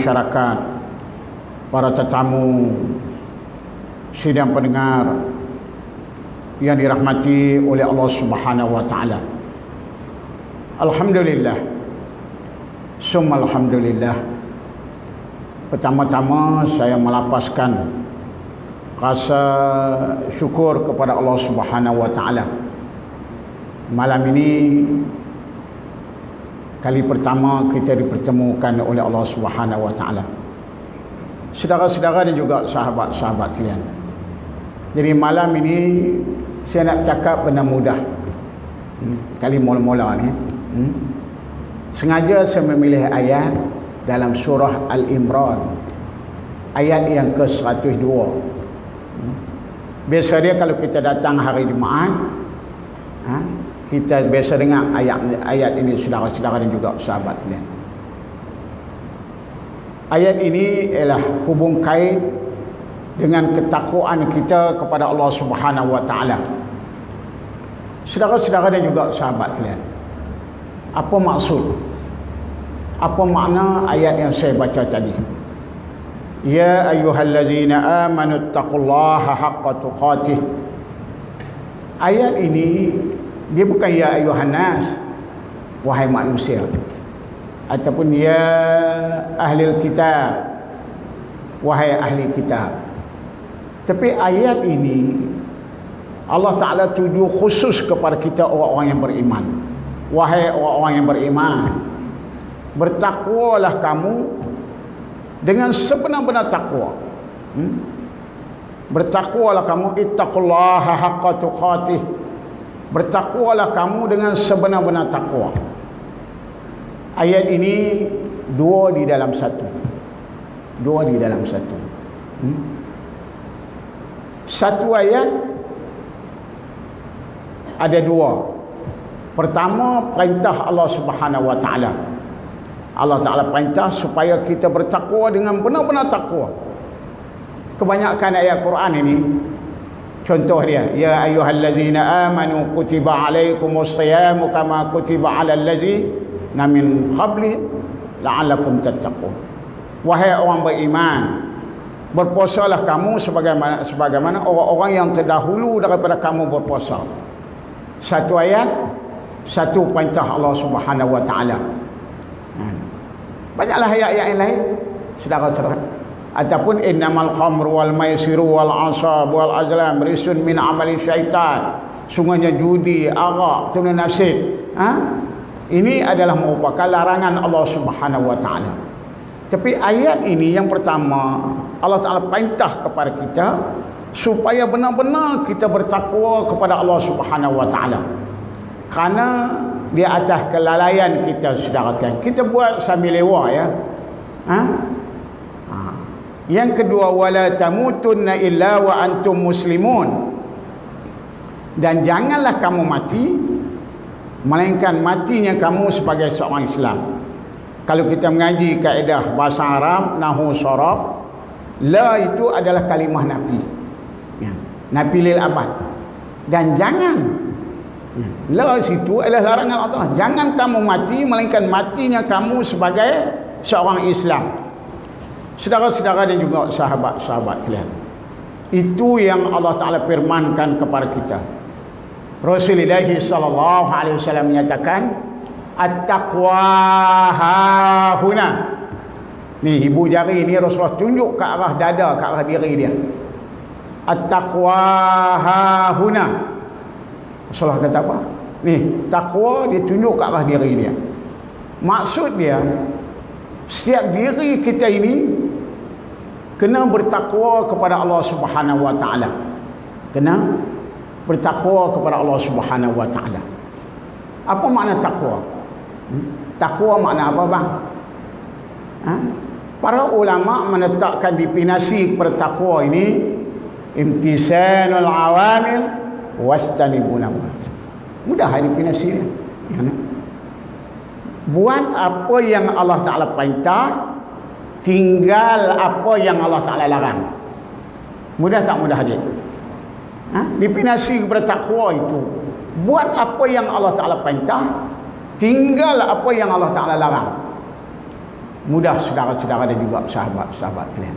masyarakat, para tetamu, sidang pendengar yang dirahmati oleh Allah Subhanahu wa taala. Alhamdulillah. Summa alhamdulillah. Pertama-tama saya melapaskan rasa syukur kepada Allah Subhanahu wa taala. Malam ini kali pertama kita dipertemukan oleh Allah Subhanahu wa taala. Saudara-saudara dan juga sahabat-sahabat kalian. Jadi malam ini saya nak cakap benda mudah. Kali mula-mula ni. Sengaja saya memilih ayat dalam surah Al-Imran. Ayat yang ke-102. Biasa dia kalau kita datang hari Jumaat, kita biasa dengar ayat ini saudara-saudara dan juga sahabat kalian. Ayat ini ialah hubung kait dengan ketakwaan kita kepada Allah Subhanahu wa taala. Saudara-saudara dan juga sahabat kalian, apa maksud, apa makna ayat yang saya baca tadi? Ya ayyuhallazina amanu taqullaha haqqa tuqatih. Ayat ini dia bukan ya ayyuhan nas, wahai manusia, ataupun ya ahlil kitab, wahai ahli kitab. Tapi ayat ini Allah Ta'ala tuju khusus kepada kita orang-orang yang beriman. Wahai orang-orang yang beriman, bertakwalah kamu dengan sebenar-benar takwa. Bertakwalah kamu, ittaqullaha haqqa tuqatih. Bertakwalah kamu dengan sebenar-benar takwa. Ayat ini dua di dalam satu. Dua di dalam satu. Satu ayat ada dua. Pertama, perintah Allah Subhanahu wa taala. Allah Taala perintah supaya kita bertakwa dengan benar-benar takwa. Kebanyakan ayat Quran ini, contoh dia, ya ayyuhallazina amanu kutiba alaikumus shiyamu kama kutiba alal ladzina min qablikum la'allakum tattaqun. Wahai orang beriman, berpuasalah kamu sebagaimana orang-orang yang terdahulu daripada kamu berpuasa. Satu ayat, satu perintah Allah Subhanahu wa taala. Banyaklah ayat-ayat yang lain, saudara-saudara. Ataupun innamal khamru wal maisiru wal ansab wal azlam risun min amali syaitan. Sungguhnya judi, arak, tuna nasib. Ini adalah merupakan larangan Allah Subhanahu wa taala. Tapi ayat ini yang pertama, Allah Taala perintah kepada kita supaya benar-benar kita bertakwa kepada Allah Subhanahu wa taala. Kerana di atas kelalaian kita, saudara kan, kita buat sambil lewat ya. Yang kedua, wala tamutunna illa wa antum muslimun. Dan janganlah kamu mati melainkan matinya kamu sebagai seorang Islam. Kalau kita mengaji kaedah bahasa Arab, nahwu sharaf, la itu adalah kalimah nafi. Ya, nafi lil abad. Dan jangan, la situ adalah larangan Allah. Jangan kamu mati melainkan matinya kamu sebagai seorang Islam. Saudara-saudara dan juga sahabat-sahabat kalian, itu yang Allah Ta'ala firmankan kepada kita. Rasulullah sallallahu alaihi wasallam menyatakan, at-taqwa hahuna. Ni ibu jari ni Rasulullah tunjuk ke arah dada, ke arah diri dia. At-taqwa hahuna. Rasulullah kata apa? Ni, takwa dia tunjuk ke arah diri dia. Maksud dia, setiap diri kita ini kena bertakwa kepada Allah Subhanahu wa taala. Kena bertakwa kepada Allah Subhanahu wa taala. Apa makna takwa? Takwa makna apa bang? Para ulama menetapkan definisi kepada takwa ini, imtisanul awamil wastanibun nawahi. Mudah definisi dia. Buat apa yang Allah Ta'ala perintah, tinggal apa yang Allah Ta'ala larang. Mudah tak mudah dia? Definisi kepada takwa itu, buat apa yang Allah Ta'ala perintah, tinggal apa yang Allah Ta'ala larang. mudah saudara-saudara dan juga sahabat-sahabat kalian.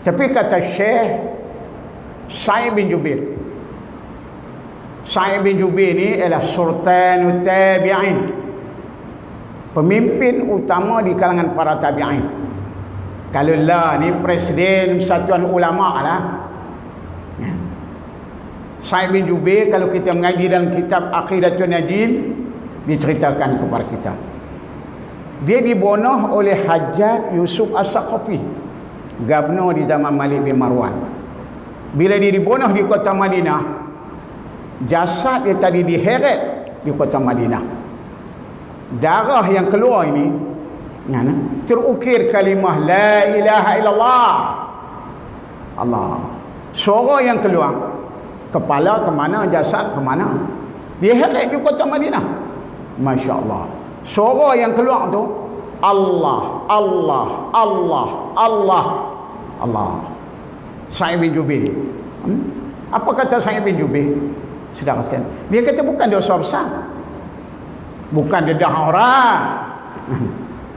Tapi kata Syekh Sa'id bin Jubair, Sa'id bin Jubair ni ialah sultanut tabi'in, pemimpin utama di kalangan para tabi'in. Kalau lah ni presiden Persatuan Ulama lah. Sa'id bin Jubair, kalau kita mengaji dalam kitab Aqidatun Najin, diceritakan kepada kita, dia dibunuh oleh Hajjaj Yusuf As-Saqafi, gubernur di zaman Malik bin Marwan. Bila dia dibunuh di kota Madinah, jasad dia tadi diheret di kota Madinah. Darah yang keluar ini terukir kalimah la ilaha illallah. Allah. Suara yang keluar, kepala ke mana, jasad ke mana, diheret di kota Madinah. Masya Allah. Suara yang keluar tu Allah, Allah, Allah, Allah, Allah. Sa'id bin Jubair. Apa kata Sa'id bin Jubair? Saudara sekalian, dia kata bukan dosa besar, bukan dedah orang,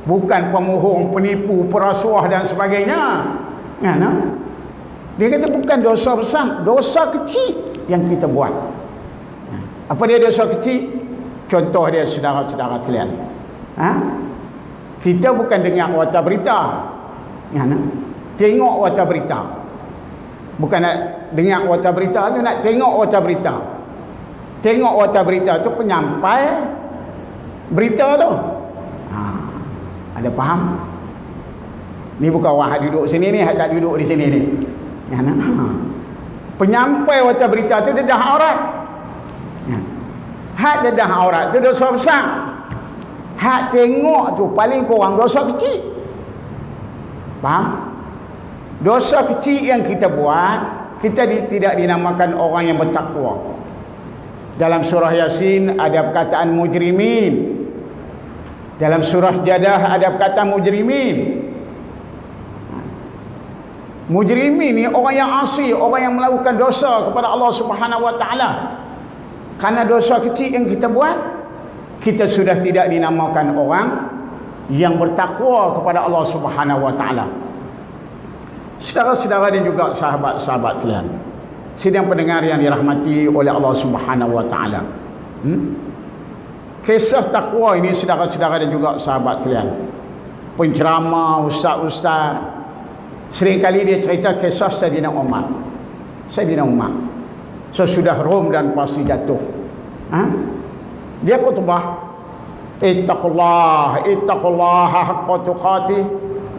bukan pemohong, penipu, perasuah dan sebagainya. Dia kata bukan dosa besar, dosa kecil yang kita buat. Apa dia dosa kecil? Contoh dia saudara-saudara kalian, kita bukan dengar warta berita, tengok warta berita. Bukan nak dengar warta berita tu, nak tengok warta berita. Tengok warta berita tu penyampai berita tu. Ada faham? Ni bukan orang duduk sini ni, hak tak duduk di sini ni. Penyampai warta berita tu dedah aurat. Hak dedah aurat tu dosa besar. Hak tengok tu paling kurang dosa kecil. Faham? Dosa kecil yang kita buat, kita tidak dinamakan orang yang bertakwa. Dalam surah Yasin ada perkataan mujrimin. Dalam surah Jadah ada perkataan mujrimin. Mujrimin ni orang yang asi, orang yang melakukan dosa kepada Allah Subhanahu wa taala. Karena dosa kecil yang kita buat, kita sudah tidak dinamakan orang yang bertakwa kepada Allah Subhanahu wa taala. Saudara-saudara dan juga sahabat-sahabat kalian, sidang pendengar yang dirahmati oleh Allah Subhanahu wa taala. Kisah takwa ini saudara-saudara dan juga sahabat kalian, penceramah, ustaz-ustaz seringkali dia cerita kisah Sayyidina Umar. Sayyidina Umar sesudah Rom dan Parsi jatuh, dia khutbah, ittaqullah haqqa tuqatih,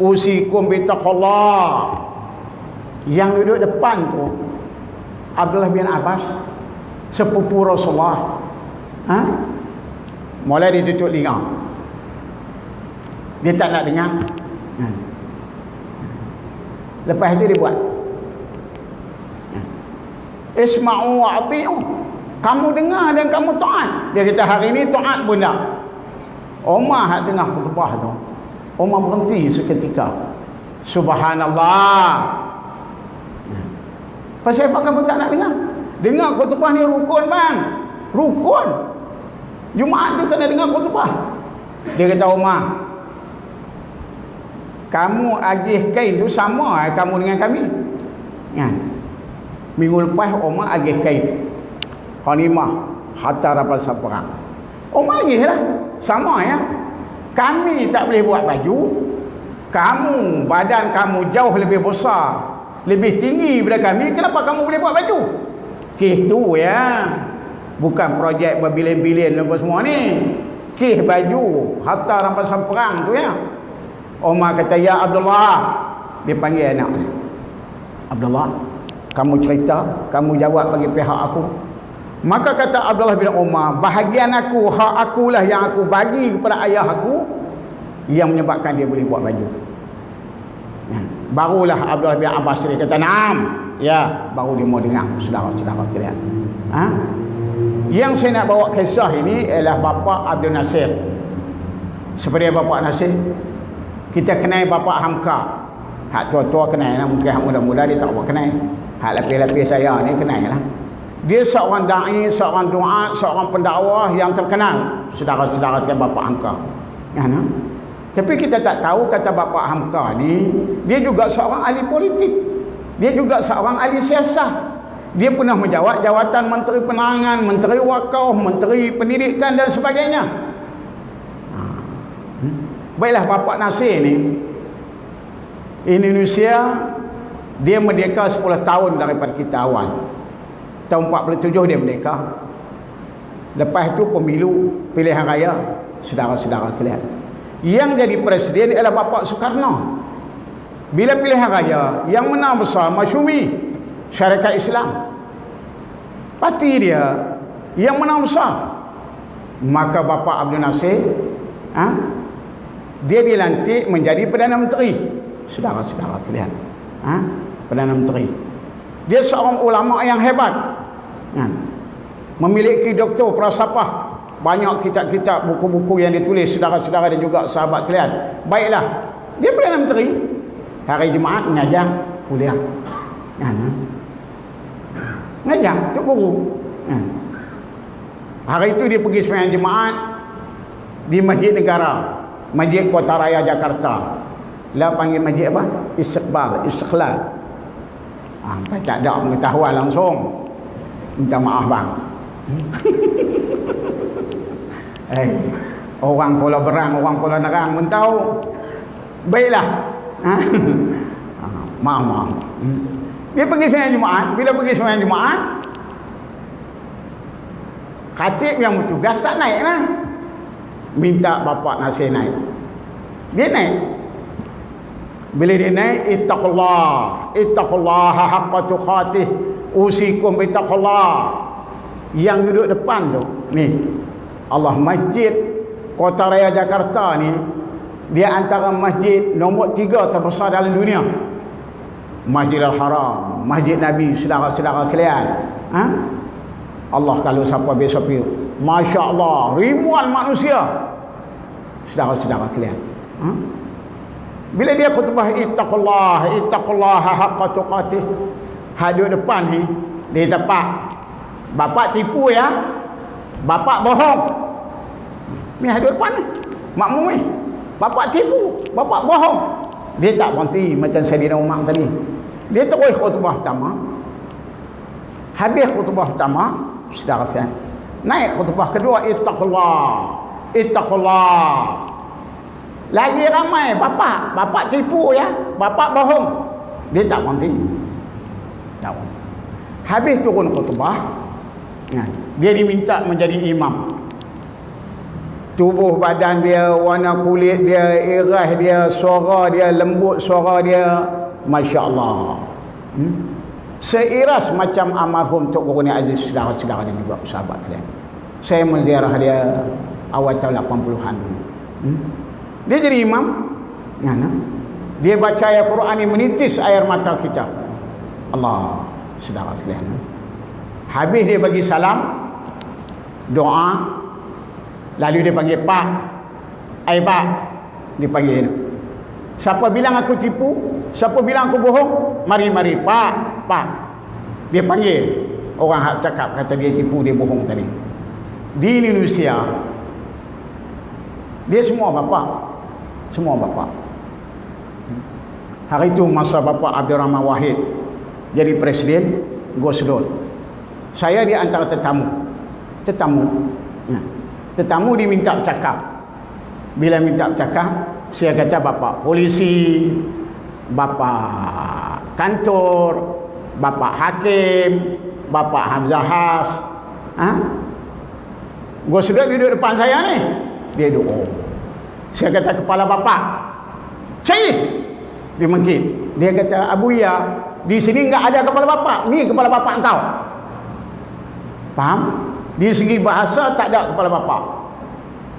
usikum bittaqullah. Yang duduk depan tu Abdullah bin Abbas, sepupu Rasulullah. Mulai ditutup telinga, dia tak nak dengar. Lepas itu dia buat, isma'u wa ati'u, kamu dengar dan kamu taat. Dia kata hari ini taat pun tak. Umar hak tengah khutbah tu, Umar berhenti seketika. Subhanallah. Pasal apa kamu tak nak dengar? Dengar khutbah ni rukun bang, rukun. Jumaat tu kena dengar khutbah. Dia kata Umar, kamu agih kain tu sama kamu dengan kami. Minggu lepas Umar agih kain ghanimah hatta rampasan perang. Umar agih lah, sama ya. Kami tak boleh buat baju, kamu badan kamu jauh lebih besar, lebih tinggi daripada kami, kenapa kamu boleh buat baju? Kes tu ya, bukan projek berbilion-bilion apa semua ni. Kes baju hatta rampasan perang tu ya. Umar kata, ya Abdullah, dia panggil anak dia, Abdullah, kamu cerita, kamu jawab bagi pihak aku. Maka kata Abdullah bin Umar, bahagian aku, hak akulah yang aku bagi kepada ayah aku yang menyebabkan dia boleh buat baju. Barulah Abdullah bin Abbas dia kata, naam, ya, baru dia mau dengar saudara-saudara kalian. Yang saya nak bawa kisah ini ialah bapa Abdul Nasir. Seperti bapa Nasir, kita kenal bapa Hamka. Hak tua-tua kenal lah, mungkin hak muda-muda dia tak buat kenal. Hak lapis-lapis saya ni kenal lah. Dia seorang da'i, seorang du'a, seorang pendakwah yang terkenal. Saudara-saudara dengan bapa Hamka. Tapi kita tak tahu kata Bapak Hamka ni, dia juga seorang ahli politik. Dia juga seorang ahli siasat. Dia pernah menjawat jawatan Menteri Penerangan, Menteri Wakaf, Menteri Pendidikan dan sebagainya. Baiklah, Bapak Nasir ni, Indonesia dia merdeka 10 tahun daripada kita awal. Tahun 47 dia merdeka. Lepas itu pemilu pilihan raya, saudara-saudara kalian. Yang jadi presiden adalah Bapak Soekarno. Bila pilihan raya, yang menang besar Masyumi, Syarikat Islam. Parti dia yang menang besar. Maka Bapak Abdul Nasir, dia dilantik menjadi Perdana Menteri. Saudara-saudara kalian, Perdana Menteri. Dia seorang ulama yang hebat, memiliki doktor falsafah, banyak kitab-kitab, buku-buku yang ditulis, saudara-saudara dan juga sahabat kalian. Baiklah, dia Perdana Menteri. Hari Jumaat mengajar kuliah, ngajar untuk guru. Hari itu dia pergi sembahyang Jumaat di Masjid Negara, Masjid Kota Raya Jakarta. Lah panggil masjid apa? Istiqlal. Tak ada pengetahuan langsung. Minta maaf bang. Orang Pulau Berang, orang Pulau Nerang pun tahu. Baiklah. Maaf. Dia pergi sembahyang Jumaat. Bila pergi sembahyang Jumaat, khatib yang bertugas tak naik lah. Minta Bapak Nasir naik. Dia naik. Bila dia naik, ittaqullaha haqqa tuqatih, usikum bittaqullah. Yang duduk depan tu ni, Allah, Masjid Kota Raya Jakarta ni, dia antara masjid nombor 3 terbesar dalam dunia. Masjidil Haram, Masjid Nabi, saudara-saudara kalian. Allah kalau siapa besok pergi, Masya Allah, ribuan manusia, saudara-saudara kalian. Bila dia khutbah ittaqullaha haqqa tuqatih, hadir depan ni, dia tepak, bapak tipu ya, bapak bohong. Ni hadir depan ni, makmum ni, bapak tipu, bapak bohong. Dia tak berhenti macam Saidina Umar tadi. Dia terus khutbah pertama. Habis khutbah pertama, saudara sekalian, naik khutbah kedua, ittaqullah. Lagi ramai, bapak tipu ya, bapak bohong. Dia tak berhenti. Habis turun khutbah, dia diminta menjadi imam. Tubuh badan dia, warna kulit dia, irah dia, suara dia lembut, suara dia Masya Allah, seiras macam almarhum Tok Guru Ni Aziz, saudara-saudara dan juga sahabat kalian. Saya menziarah dia awal tahun 80-an dulu. Dia jadi imam. Dia baca ayat Quran ini menitis air mata kita. Allah, saudara sekalian. Habis dia bagi salam, doa, lalu dia panggil Pak. Pak, dia panggil. Siapa bilang aku tipu? Siapa bilang aku bohong? Mari Pak. Dia panggil orang hak cakap kata dia tipu, dia bohong tadi. Di Indonesia, dia semua bapak. Hari itu masa Bapak Abdul Rahman Wahid jadi presiden, Gosdol. Saya di antara tetamu diminta bercakap. Bila minta bercakap, saya kata Bapak polisi, Bapak kantor, Bapak hakim, Bapak Hamzah Has. Gosdol duduk depan saya ni. Dia duduk. Saya kata kepala bapak, Syekh. Dia mengkit. Dia kata, Abu Ya, di sini enggak ada kepala bapak. Ni kepala bapak engkau. Faham? Di segi bahasa tak ada kepala bapak.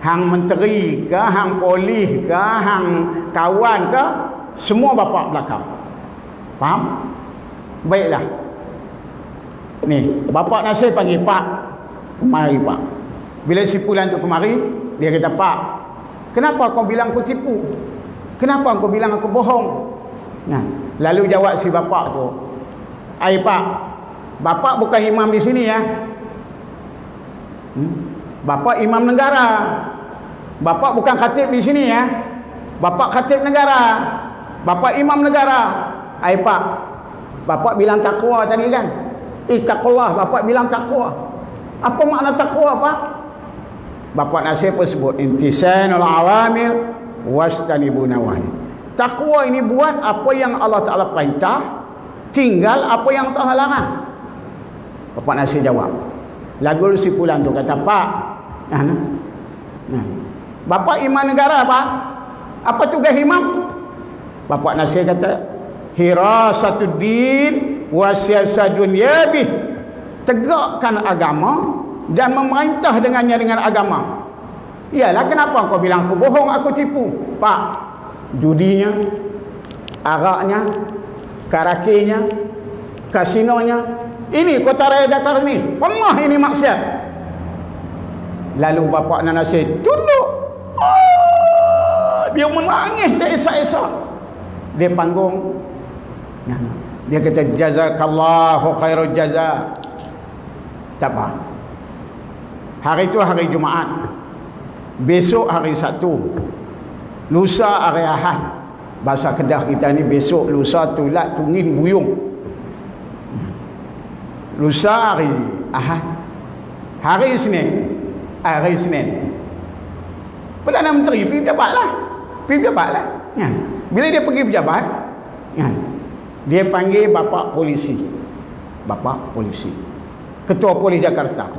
Hang menteri ke, hang polis ke, hang kawan ke, semua bapak belakang. Faham? Baiklah. Ni, Bapak Nasir panggil Pak. Kemari Pak. Bila si pulang tu kemari, dia kata, Pak, kenapa kau bilang aku tipu? Kenapa kau bilang aku bohong? Lalu jawab si bapak tu, Pak, bapak bukan imam di sini ya. Bapak imam negara. Bapak bukan khatib di sini ya. Bapak khatib negara, bapak imam negara. Pak, bapak bilang takwa tadi kan? Ittaqullah, bapak bilang takwa. Apa makna takwa, Pak? Bapak Nasir pun sebut intisanul awamil wastanibu nawahi. Takwa ini buat apa yang Allah Ta'ala perintah, tinggal apa yang Allah larang. Bapak Nasir jawab. Lagu si pulang tu kata, Pak, bapak imam negara, Pak. Apa tugas imam? Bapak Nasir kata, hirasatuddin wa siyasat dunyabih. Tegakkan agama dan memerintah dengannya dengan agama. Iyalah, kenapa kau bilang aku bohong, aku tipu? Pak, judinya, araknya, karakinya, kasinonya, ini kota raya Dakar ni, pernah ini maksiat. Lalu bapak Nasir tunduk. Dia menangis tak esak-esak. Dia panggung. Dia kata, jazakallahu khairul jaza. Tak apa. Hari itu hari Jumaat. Besok hari Sabtu. Lusa hari Ahad. Bahasa Kedah kita ni besok, lusa, tulat, tungin, buyung. Lusa hari Ahad. Hari Isnin. Hari Isnin. Perdana Menteri pergi pejabat lah. Pergi pejabat lah. Ya. Bila dia pergi pejabat, ya, dia panggil bapak polisi. Bapak polisi. Ketua Polis Jakarta.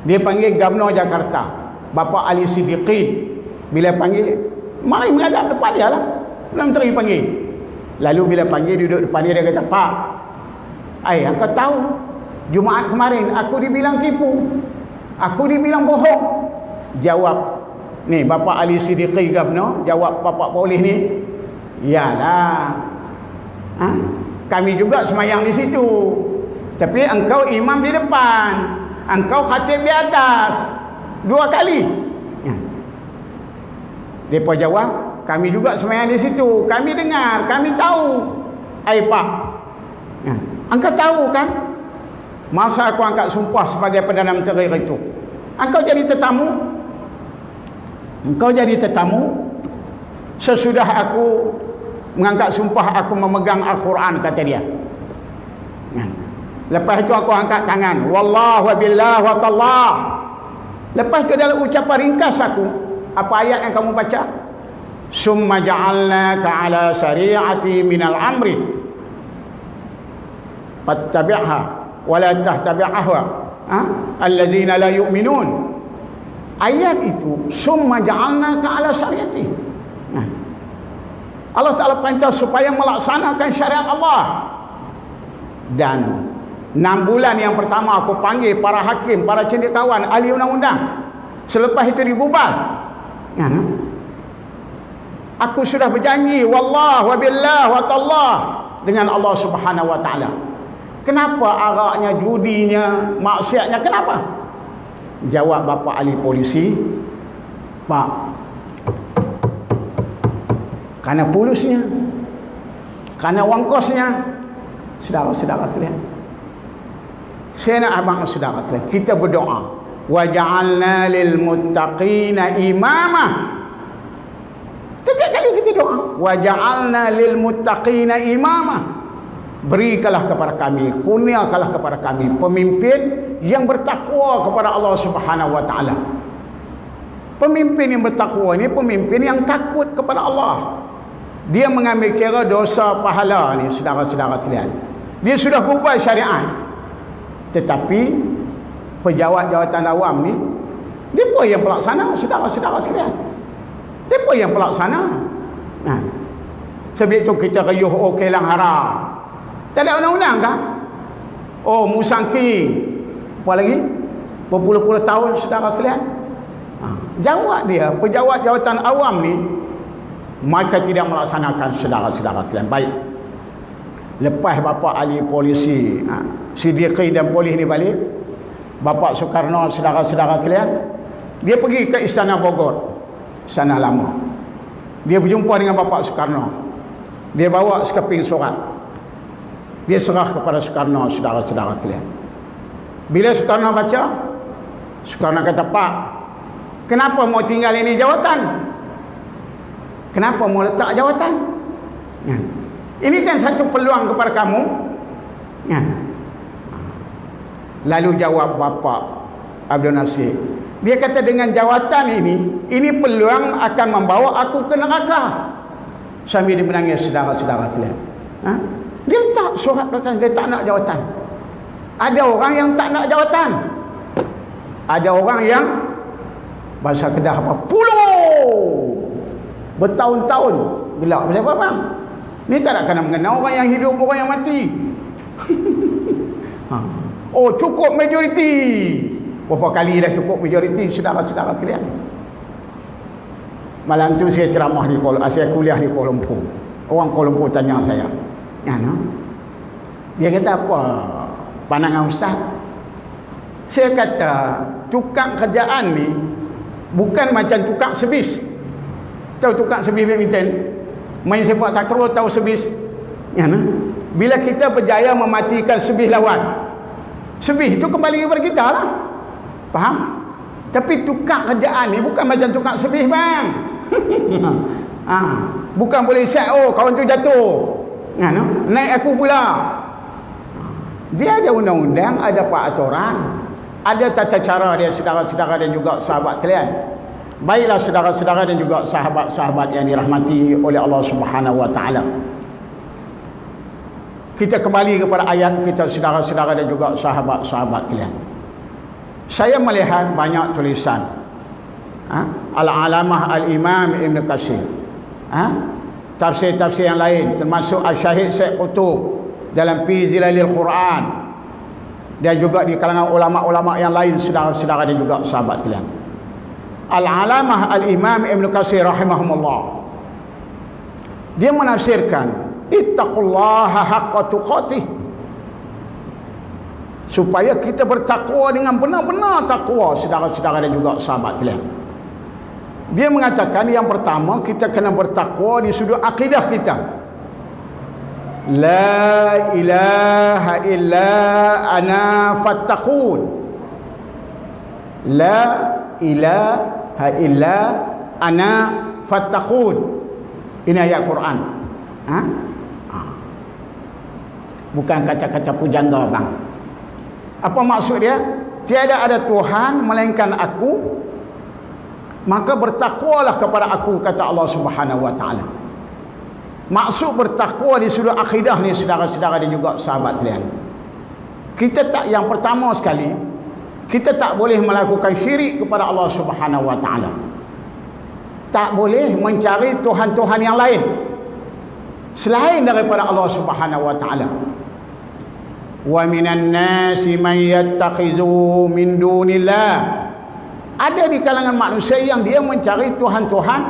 Dia panggil Gubernur Jakarta, Bapak Ali Siddiqin. Bila panggil, mari menghadap depan dia lah. Perdana Menteri panggil. Lalu bila panggil, duduk depan dia, dia kata, Pak, engkau tahu Jumaat kemarin aku dibilang tipu, aku dibilang bohong. Jawab ni Bapak Ali Siddiqi Gubernur, jawab Bapak Polis ni, yalah, kami juga semayang di situ, tapi engkau imam di depan, engkau khatib di atas 2 kali. Depa jawab, kami juga semayang di situ, kami dengar, kami tahu. Pak, engkau tahu kan, masa aku angkat sumpah sebagai Perdana Menteri itu, engkau jadi tetamu. Engkau jadi tetamu. Sesudah aku mengangkat sumpah, aku memegang Al-Quran, kata dia. Lepas itu aku angkat tangan, wallah wa billah wa tallah. Lepas itu dalam ucapan ringkas aku, apa ayat yang kamu baca? Summa ja'alnaka ala syari'ati minal amri fattabi'ha wa la tahtabi'ahwa alladhina la yu'minun. Ayat itu, summa ja'alnaka ala syari'ati. Allah Ta'ala perintah supaya melaksanakan syariat Allah. Dan 6 bulan yang pertama aku panggil para hakim, para cendekiawan, ahli undang-undang. Selepas itu dibubar. Aku sudah berjanji, wallah wa billah wa tallah, dengan Allah Subhanahu wa Ta'ala. Kenapa araknya, judinya, maksiatnya, kenapa? Jawab Bapak ahli polisi, Pak, karena polusnya, karena wang kosnya. Saudara-saudara sekalian, saya nak abang saudara sekalian, kita berdoa, wa ja'alna lil muttaqina imama. Setiap kali kita doa, wa ja'alna lil muttaqina imama. Berikanlah kepada kami, kurniakanlah kepada kami pemimpin yang bertakwa kepada Allah Subhanahu wa Ta'ala. Pemimpin yang bertakwa ini pemimpin yang takut kepada Allah. Dia mengambil kira dosa pahala ni, saudara-saudara sekalian. Dia sudah ubah syariat. Tetapi pejabat jawatan awam ni, dia pun yang pelaksana, saudara-saudara sekalian. Dia pun yang pelaksana. Sebab itu kita rayuh Kelang Haram. Tak ada undang-undang kan? Musangking. Apa lagi? Berpuluh-puluh tahun, saudara sekalian. Jawab dia, pejabat jawatan awam ni, mereka tidak melaksanakan, saudara-saudara sekalian. Baik. Lepas Bapak ahli polisi Siddiqi dan polis ni balik, Bapak Soekarno, saudara-saudara sekalian, dia pergi ke Istana Bogor, Istana Lama. Dia berjumpa dengan Bapak Soekarno. Dia bawa sekeping surat. Dia serah kepada Soekarno, saudara-saudara sekalian. Bila Soekarno baca, Soekarno kata, Pak, kenapa mau tinggal ini jawatan? Kenapa mau letak jawatan? Ya. Ini kan satu peluang kepada kamu. Ya. Lalu jawab bapa Abdul Nasir. Dia kata dengan jawatan ini peluang akan membawa aku ke neraka. Sambil dia menangis, saudara-saudara kalian. Ha? Dia letak surat belakang, dia tak nak jawatan. Ada orang yang tak nak jawatan. Ada orang yang bahasa Kedah apa? Puluh bertahun-tahun gelak. Kenapa bang? Ni tak nak kena mengenal orang yang hidup, orang yang mati. Oh, cukup majoriti. Berapa kali dah cukup majoriti, saudara-saudara kalian. Malam tu saya ceramah di saya kuliah di Kuala Lumpur. Orang Kuala Lumpur tanya saya. Ya, no? Dia kata apa pandangan ustaz? Saya kata tukang kerjaan ni bukan macam tukang servis. Tahu tukang servis badminton? Main sepak takraw tahu servis. Ya, no? Bila kita berjaya mematikan servis lawan, servis itu kembali kepada kita lah. Faham? Tapi tukang kerjaan ni bukan macam tukang servis bang. Bukan boleh set, oh kawan tu jatuh, no? Naik aku pula. Dia ada undang-undang, ada peraturan, ada tata cara dia, saudara-saudara dan juga sahabat kalian. Baiklah saudara-saudara dan juga sahabat-sahabat yang dirahmati oleh Allah Subhanahu wa taala. Kita kembali kepada ayat kita, saudara-saudara dan juga sahabat-sahabat kalian. Saya melihat banyak tulisan Al-Alamah Al-Imam Ibn Katsir, tafsir-tafsir yang lain, termasuk Al-Syahid Syekh Qutub dalam Fi Zilalil Quran, dan juga di kalangan ulama-ulama yang lain, saudara-saudara dan juga sahabat kalian. Al-Alamah Al-Imam Ibn Katsir rahimahumullah, dia menafsirkan ittaqullaha haqqa tuqatih, supaya kita bertakwa dengan benar-benar takwa, saudara-saudara dan juga sahabat kalian. Dia mengatakan yang pertama, kita kena bertakwa di sudut akidah kita. La ilaha illa ana fattaqun. La ilaha illa ana fattaqun. Ini ayat Quran. Bukan kata-kata pujangga bang. Apa maksud dia? Tiada ada Tuhan melainkan aku, maka bertakwalah kepada aku, kata Allah Subhanahu wa taala. Maksud bertakwa di sudut akidah ni, saudara-saudara dan juga sahabat kalian. Kita tak, yang pertama sekali, kita tak boleh melakukan syirik kepada Allah Subhanahu wa taala. Tak boleh mencari tuhan-tuhan yang lain selain daripada Allah Subhanahu wa taala. Wa minan nasi man yattakhizu min dunillah, ada di kalangan manusia yang dia mencari tuhan-tuhan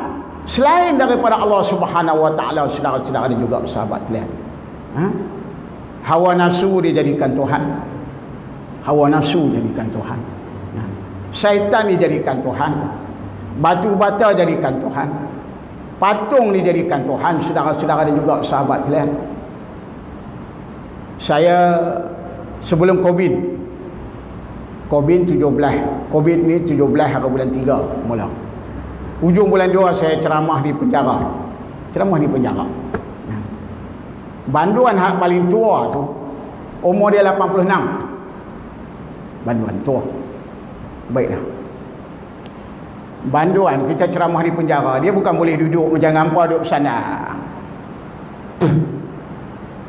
selain daripada Allah Subhanahu wa taala, saudara-saudara dan juga sahabat kalian. Hawa nafsu dijadikan Tuhan. Hawa nafsu jadikan Tuhan. Syaitan dijadikan Tuhan. Batu bata jadikan Tuhan. Patung dijadikan Tuhan, saudara-saudara dan juga sahabat kalian. Saya sebelum Covid 17, Covid ni 17 hari bulan 3 mula. Hujung bulan 2 saya ceramah di penjara. Banduan hak paling tua tu umur dia 86. Banduan tua. Baiklah. Banduan kita ceramah di penjara, dia bukan boleh duduk macam hampa duduk sana.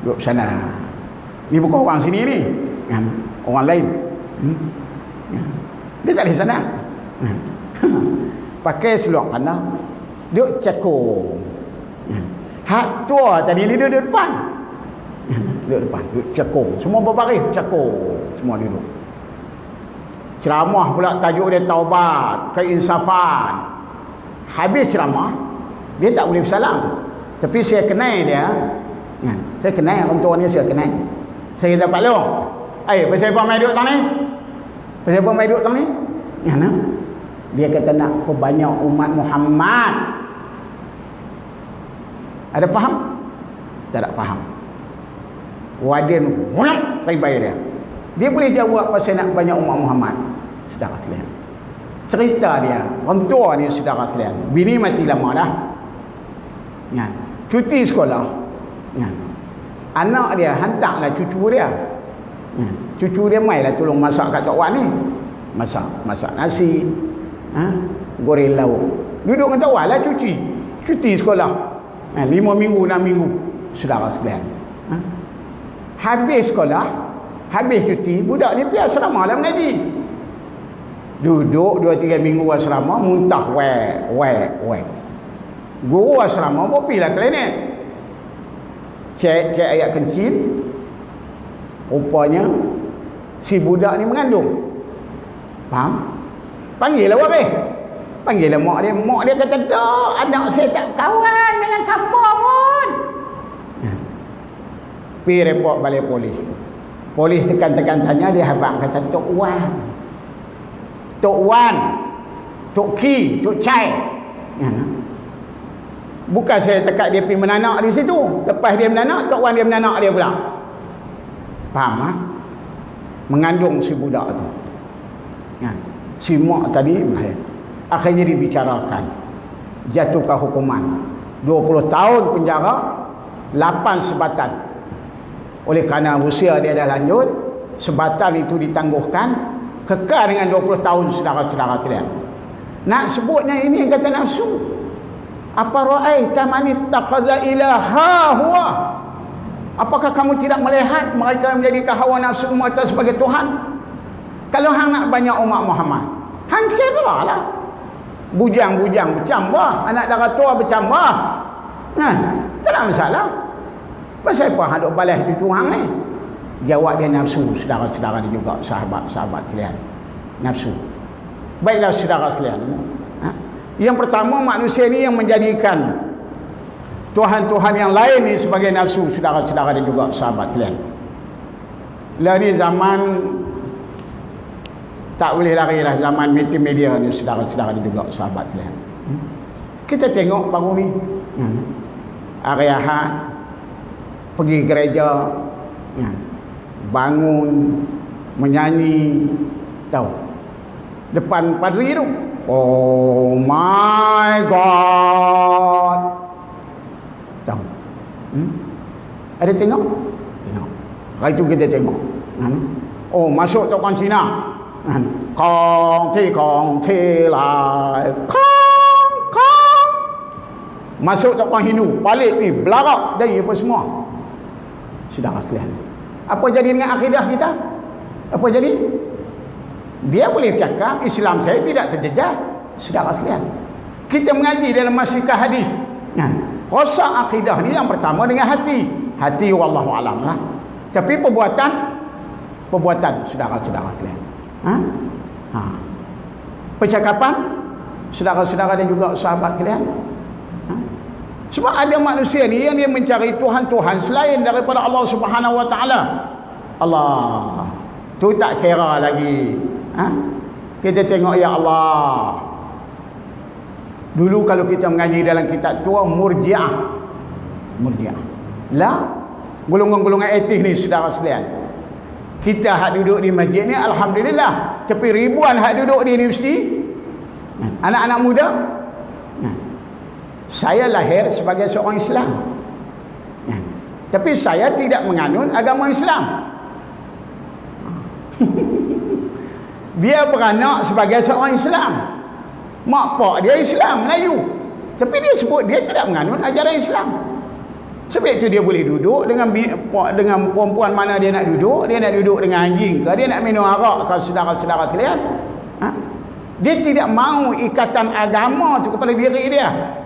Duduk sana. Ni bukan orang sini ni. Orang lain. Dia tak boleh sana. Pakai seluar pandang, duduk cekung. Hak tua tadi ni duduk depan. Duduk depan, duduk cekung. Semua berbaris cekung. Semua duduk. Ceramah pula tajuk dia taubat, keinsafan. Habis ceramah, dia tak boleh bersalam. Tapi saya kenal dia. Saya kenal orang tua ni, saya kenal. Saya kata, Pak Long, pasal apa main duduk tang ni? Pasal apa main duduk tang ni? Dia kata nak perbanyak umat Muhammad. Ada faham? Tak ada faham. Wadin terbayar dia. Dia boleh jawab pasal nak banyak umat Muhammad. Saudara sekalian, cerita dia, orang tua ni, saudara sekalian, bini mati lama dah. Kan? Cuti sekolah. Kan? Anak dia hantarlah cucu dia. Kan? Cucu dia mailah tolong masak kat Tok Wan ni. Masak nasi. Goreng lauk. Duduk dengan Tok Wan lah cuti sekolah. 5 minggu 6 minggu. Saudara sekalian. Habis sekolah, habis cuti, budak ni pergi asrama lah mengaji. Duduk 2-3 minggu asrama, muntah wek. Guru asrama pun pergi lah klinik. Cek ayat kencing. Rupanya si budak ni mengandung. Faham? Panggil lah waris. Panggil lah mak dia. Mak dia kata, "Dok, anak saya tak kawan dengan siapa pun." Pergi report balik polis. Polis tekan-tekan tanya, dia habaq kata, "Tok Wan, Tok Ki, Tok Chai." Bukan saya tekat dia pergi menanak di situ. Lepas dia menanak, Tok Wan dia menanak dia pula. Faham tak? Mengandung si budak tu. Si mak tadi akhirnya dibicarakan, jatuhkan hukuman 20 tahun penjara, 8 sebatan. Oleh kerana usia dia dah lanjut, sebatan itu ditangguhkan, kekal dengan 20 tahun saudara-saudara kalian. Nak sebutnya ini yang kata nafsu. Apa ra'aita man ittakhadha ilaha huwa? Apakah kamu tidak melihat mereka menjadikan hawa nafsu mereka sebagai Tuhan? Kalau hang nak banyak umat Muhammad, hang kira lah. Bujang-bujang bercambah, anak darah tua bercambah. Tak ada masalah. Pasal apa hang duk balas cucu hang ni? Jawab dia nafsu, saudara-saudara dia juga, sahabat-sahabat kalian. Nafsu. Baiklah saudara sekalian. Yang pertama, manusia ni yang menjadikan Tuhan-Tuhan yang lain ni sebagai nafsu, saudara-saudara dan juga sahabat kalian. Lah ni zaman tak boleh lari lah, zaman multimedia ni, saudara-saudara dan juga sahabat kalian. Kita tengok baru ni hari Ahad pergi gereja, bangun menyanyi, tahu depan padri tu, "Oh my God." Tahu? Ada tengok? Tengok. Hari tu kita tengok. Oh, masuk tokoh Cina. Kong ti lai. Kong. Masuk tokoh Hindu. Balik ni, belarak dari apa semua. Saudara sekalian. Apa jadi dengan akidah kita? Apa jadi? Dia boleh cakap Islam saya tidak terjejah. Saudara sekalian, kita mengaji dalam masikah hadis. Rosak akidah ni yang pertama dengan hati. Hati wallahu alam lah. Tapi perbuatan saudara-saudara sekalian. Percakapan saudara-saudara dan juga sahabat kalian. Sebab ada manusia ni yang dia mencari Tuhan-Tuhan selain daripada Allah Subhanahu Wa Taala. Allah tu tak kira lagi. Kita tengok, ya Allah, dulu kalau kita mengaji dalam kitab tua, Murji'ah lah, golongan-golongan etis ni saudara sekalian. Kita hak duduk di masjid ni alhamdulillah, tapi ribuan hak duduk di universiti, anak-anak muda. Saya lahir sebagai seorang Islam, tapi saya tidak menganut agama Islam. Dia beranak sebagai seorang Islam, mak pak dia Islam Melayu, tapi dia sebut dia tidak menganut ajaran Islam. Sebab itu dia boleh duduk dengan perempuan mana dia nak duduk. Dia nak duduk dengan anjing ke, dia nak minum arak ke, saudara-saudara kalian. Dia tidak mahu ikatan agama tu kepada diri dia.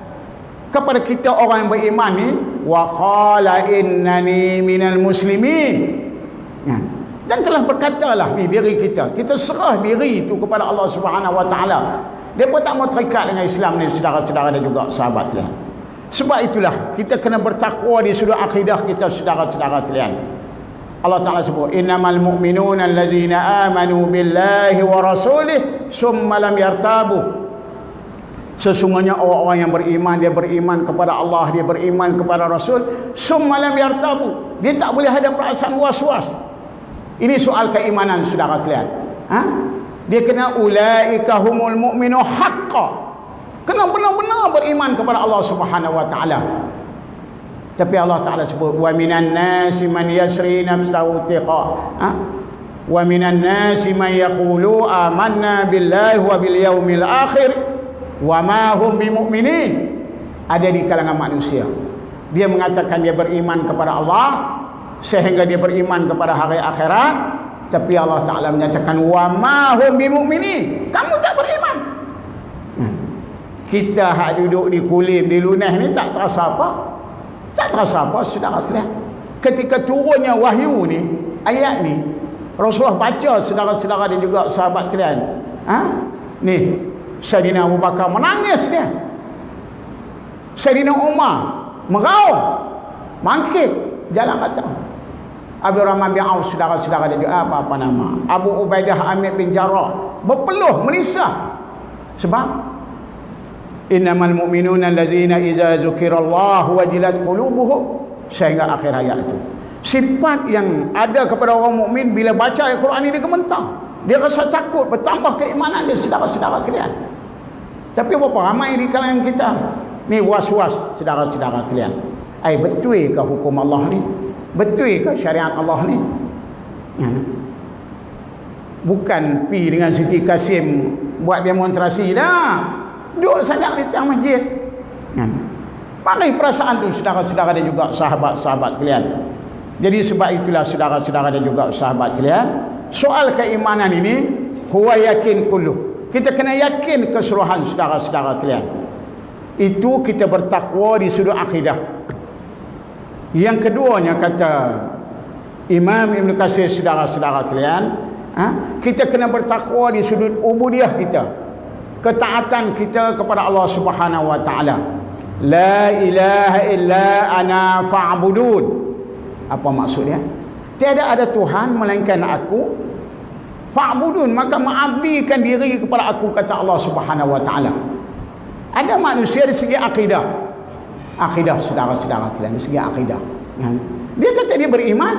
Kepada kita orang yang beriman ni, wa qala innani minal muslimin, dan telah berkatalah ni diri kita serah diri itu kepada Allah Subhanahu Wa Taala. Dia pun tak mau terikat dengan Islam ni, saudara-saudara dan juga sahabat kalian. Sebab itulah kita kena bertakwa di sudut akidah kita, saudara-saudara kalian. Allah Taala sebut, innamal mu'minuna allazina amanu billahi wa rasulih summa lam yartabu. Sesungguhnya orang-orang yang beriman, dia beriman kepada Allah, dia beriman kepada Rasul, summa lam yartabu. Dia tak boleh ada perasaan was-was. Ini soal keimanan, saudara kalian. Dia kena ulaika humul mu'minu haqqa. Kena benar-benar beriman kepada Allah Subhanahu Wa Taala. Tapi Allah Ta'ala sebut wa minan nasi man yasri nafsahu tiqa, wa minan nasi man yaqulu amanna billahi wa bil yaumil akhir wa ma hum bimu'minin. Ada di kalangan manusia, dia mengatakan dia beriman kepada Allah sehingga dia beriman kepada hari akhirat, tapi Allah Ta'ala menyatakan wa ma hum bimu'minin, kamu tak beriman. Kita hak duduk di Kulim, di Luneh ni tak terasa apa. Tak terasa apa, saudara sekalian. Ketika turunnya wahyu ni, ayat ni, Rasulullah baca, saudara-saudara dan juga sahabat kalian. Ni, Sayyidina Abu Bakar menangis dia. Sayyidina Umar meraung, mangkit, jalan kata. Abdul Rahman bin Auf, saudara-saudara dan juga apa nama, Abu Ubaidah Amir bin Jarrah berpeluh merisau. Sebab innamal mu'minuna allazina idza dzukirallahu wajilat qulubuhum, sehingga akhir ayat itu. Sifat yang ada kepada orang mukmin bila baca Al-Quran ini, dia gemetar, dia rasa takut, bertambah keimanan dia, saudara-saudara kalian. Tapi berapa ramai di kalangan kita ni was-was, saudara-saudara kalian. Betul ke hukum Allah ni? Betul ke syariat Allah ni? Bukan pi dengan Siti Kasim buat demonstrasi dah. Duduk sadak di tengah masjid. Pakai perasaan tu, saudara-saudara dan juga sahabat-sahabat kalian. Jadi sebab itulah, saudara-saudara dan juga sahabat kalian, soal keimanan ini huwa yakin kullu. Kita kena yakin keseluruhan, saudara-saudara kalian. Itu kita bertakwa di sudut akidah. Yang keduanya, kata Imam Ibn Katsir, saudara-saudara kalian, kita kena bertakwa di sudut ubudiyah kita, ketaatan kita kepada Allah Subhanahu wa taala. La ilaha illa ana fa'budun. Apa maksudnya? Tiada ada Tuhan melainkan aku. Fa'budun, maka mengabdikan diri kepada aku, kata Allah Subhanahu wa taala. Ada manusia dari segi akidah. Akidah, saudara-saudara kalian, dari segi akidah. Dia kata dia beriman.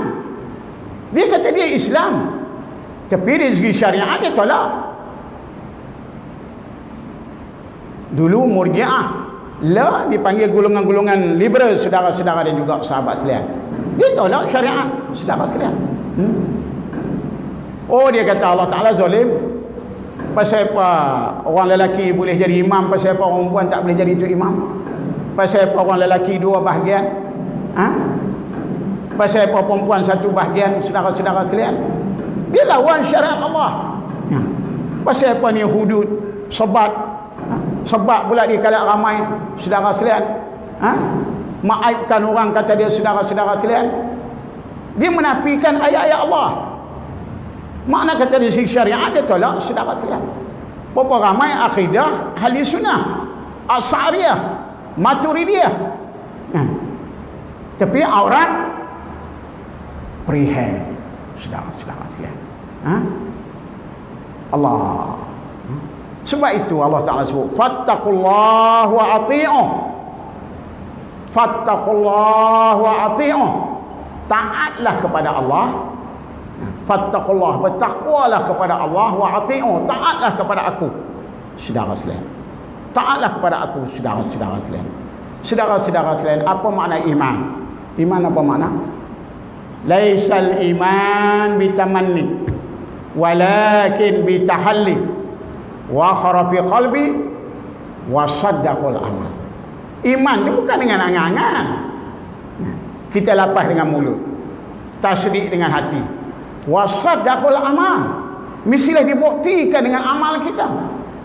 Dia kata dia Islam. Tapi dari segi syariat dia tolak. Dulu Murji'ah lah dipanggil golongan-golongan liberal, saudara-saudara dan juga sahabat kalian. Dia tolak syariat, saudara kalian. Oh, dia kata Allah Ta'ala zalim. Pasal apa orang lelaki boleh jadi imam, pasal apa orang perempuan tak boleh jadi tu imam? Pasal apa orang lelaki dua bahagian? Pasal apa perempuan satu bahagian, saudara-saudara kalian? Dia lawan syariat Allah. Pasal apa ni hudud, sebat, sebab pula di kalangan ramai, saudara sekalian, maafkan orang, kata dia, saudara-saudara sekalian. Dia menafikan ayat-ayat Allah. Makna kata dia syariat, dia tolak, saudara sekalian. Berapa ramai akidah ahli sunnah, Asy'ariyah, Maturidiyah, tapi aurat perihal, saudara-saudara sekalian. Allah. Sebab itu Allah Ta'ala sebut fattaqullah wa ati'u. Fattaqullah wa ati'u. Taatlah kepada Allah. Fattaqullah, bertakwalah kepada Allah, wa ati'u, taatlah kepada aku, saudara sekalian. Taatlah kepada aku, saudara-saudara sekalian. Saudara-saudara sekalian, apa makna iman? Iman apa makna? Laisal iman bitamanni walakin bitahalli wa kharafi qalbi wa saddaqul amal. Iman itu bukan dengan angan-angan. Kita lapar dengan mulut, tasdik dengan hati. Wa saddaqul amal, mestilah dibuktikan dengan amal kita.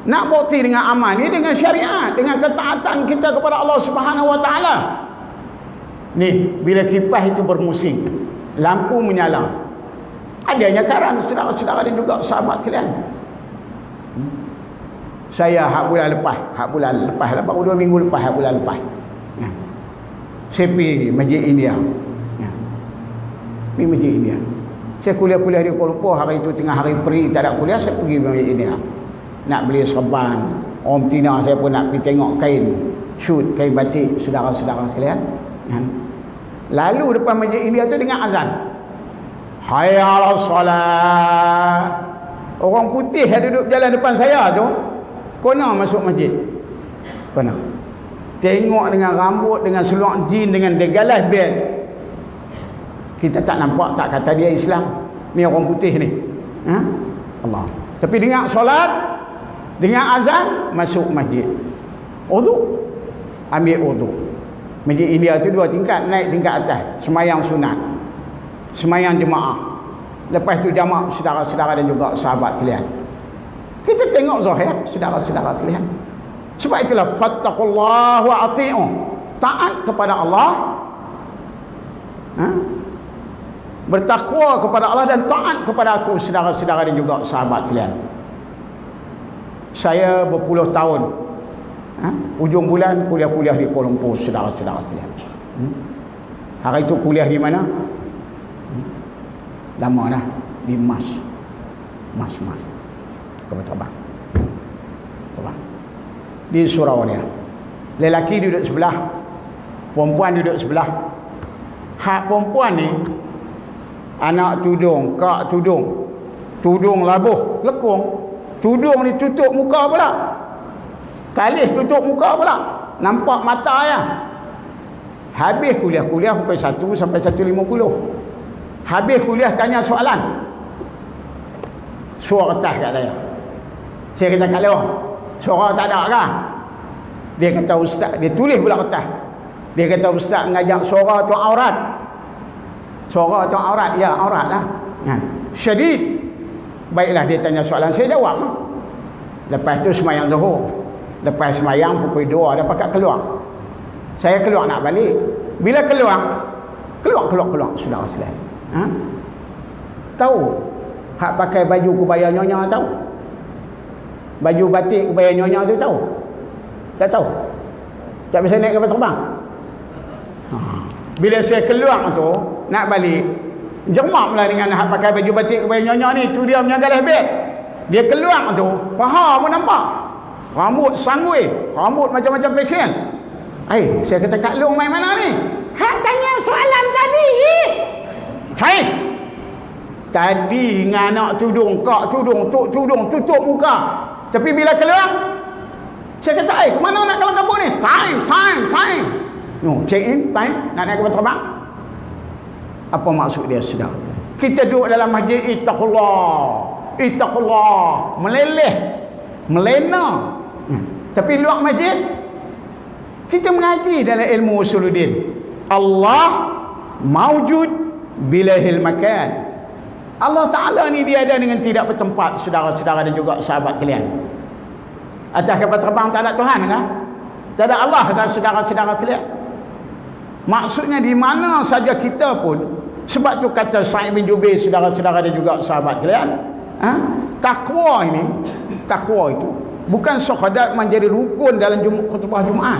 Nak bukti dengan amal ni dengan syariat, dengan ketaatan kita kepada Allah Subhanahu wa taala. Ni bila kipas itu bermusik, lampu menyala, adanya karang, saudara-saudara dan juga sahabat kalian. Saya bulan lepas baru 2 minggu lepas, bulan lepas, saya pergi masjid India. Pergi masjid India. Saya kuliah-kuliah di Kuala Lumpur, hari itu tengah hari peri, tak ada kuliah, saya pergi masjid India. Nak beli serban, orang Tina saya pun nak pergi tengok kain shoot, kain batik, saudara-saudara sekalian. Lalu depan masjid India tu dengan azan, hayya 'alas solat. Orang putih yang duduk jalan depan saya tu kena masuk masjid. Kena. tengok dengan rambut, dengan seluar jin, dengan degalah bed, kita tak nampak, tak kata dia Islam. Ni orang putih ni. Allah. Tapi dengar solat, dengar azan, masuk masjid. Wudu, ambil wudu. Masjid India tu 2 tingkat, naik tingkat atas, semayang sunat, semayang jemaah. Lepas tu jamak saudara-saudara dan juga sahabat kalian. Kita tengok zahir saudara-saudara kalian. Sebab itulah fattaqullah wa ati'u. Taat kepada Allah, bertakwa kepada Allah dan taat kepada aku, saudara-saudara dan juga sahabat kalian. Saya berpuluh tahun, ujung bulan kuliah-kuliah di Kuala Lumpur, saudara-saudara kalian. Hari itu kuliah di mana? Lama dah, di Mas Kapal terbang di Surabaya. Lelaki duduk sebelah, perempuan duduk sebelah. Hak perempuan ni anak tudung, kak tudung labuh lekung, tudung ni tutup muka pula, kalis tutup muka pula, nampak mata ya. Habis kuliah pukul 1 sampai 1.50. Habis kuliah tanya soalan, suara kertas kat saya kata kat luar, suara tak ada kah? Dia kata ustaz, dia tulis pula kertas, dia kata ustaz ngajak suara tu aurat. Suara tu aurat, ya aurat lah kan? Syadid. Baiklah, dia tanya soalan, saya jawab. Lepas tu semayang zuhur, lepas semayang pukul 2 dah pakat keluar. Saya keluar nak balik. Bila keluar sudah sekalian. Tahu hak pakai baju kebaya nyonya tahu? Baju batik kebaya nyonya tu tahu? Tak tahu? Tak bisa naik kapal terbang. Bila saya keluar tu nak balik, jemaah lah dengan hak pakai baju batik kebaya nyonya ni, tu dia punya galah beg. Dia keluar tu, paha pun nampak, rambut sanggui, rambut macam-macam fashion. Saya kata, Kak Long main mana ni? Hak tanya soalan tadi. Tadi dengan anak tudung, kak tudung, tok tudung, tutup muka. Tapi bila keluar, saya kata, ke mana nak keluar kampung ni? Time. No, check in, time, nak naik kapal terbang. Apa maksud dia, saudara? Kita duduk dalam masjid, ittaqullah, meleleh, melena. Tapi luar masjid, kita mengaji dalam ilmu usuluddin. Allah mawjud bilahil makan. Allah Ta'ala ni dia ada dengan tidak bertempat, saudara-saudara dan juga sahabat kalian. Atas kapal terbang tak ada Tuhan kan? Tak ada Allah dan saudara-saudara kalian. Maksudnya di mana saja kita pun. Sebab tu kata Sa'id bin Jubair, saudara-saudara dan juga sahabat kalian, takwa itu bukan sekadar menjadi rukun dalam khutbah Jumaat,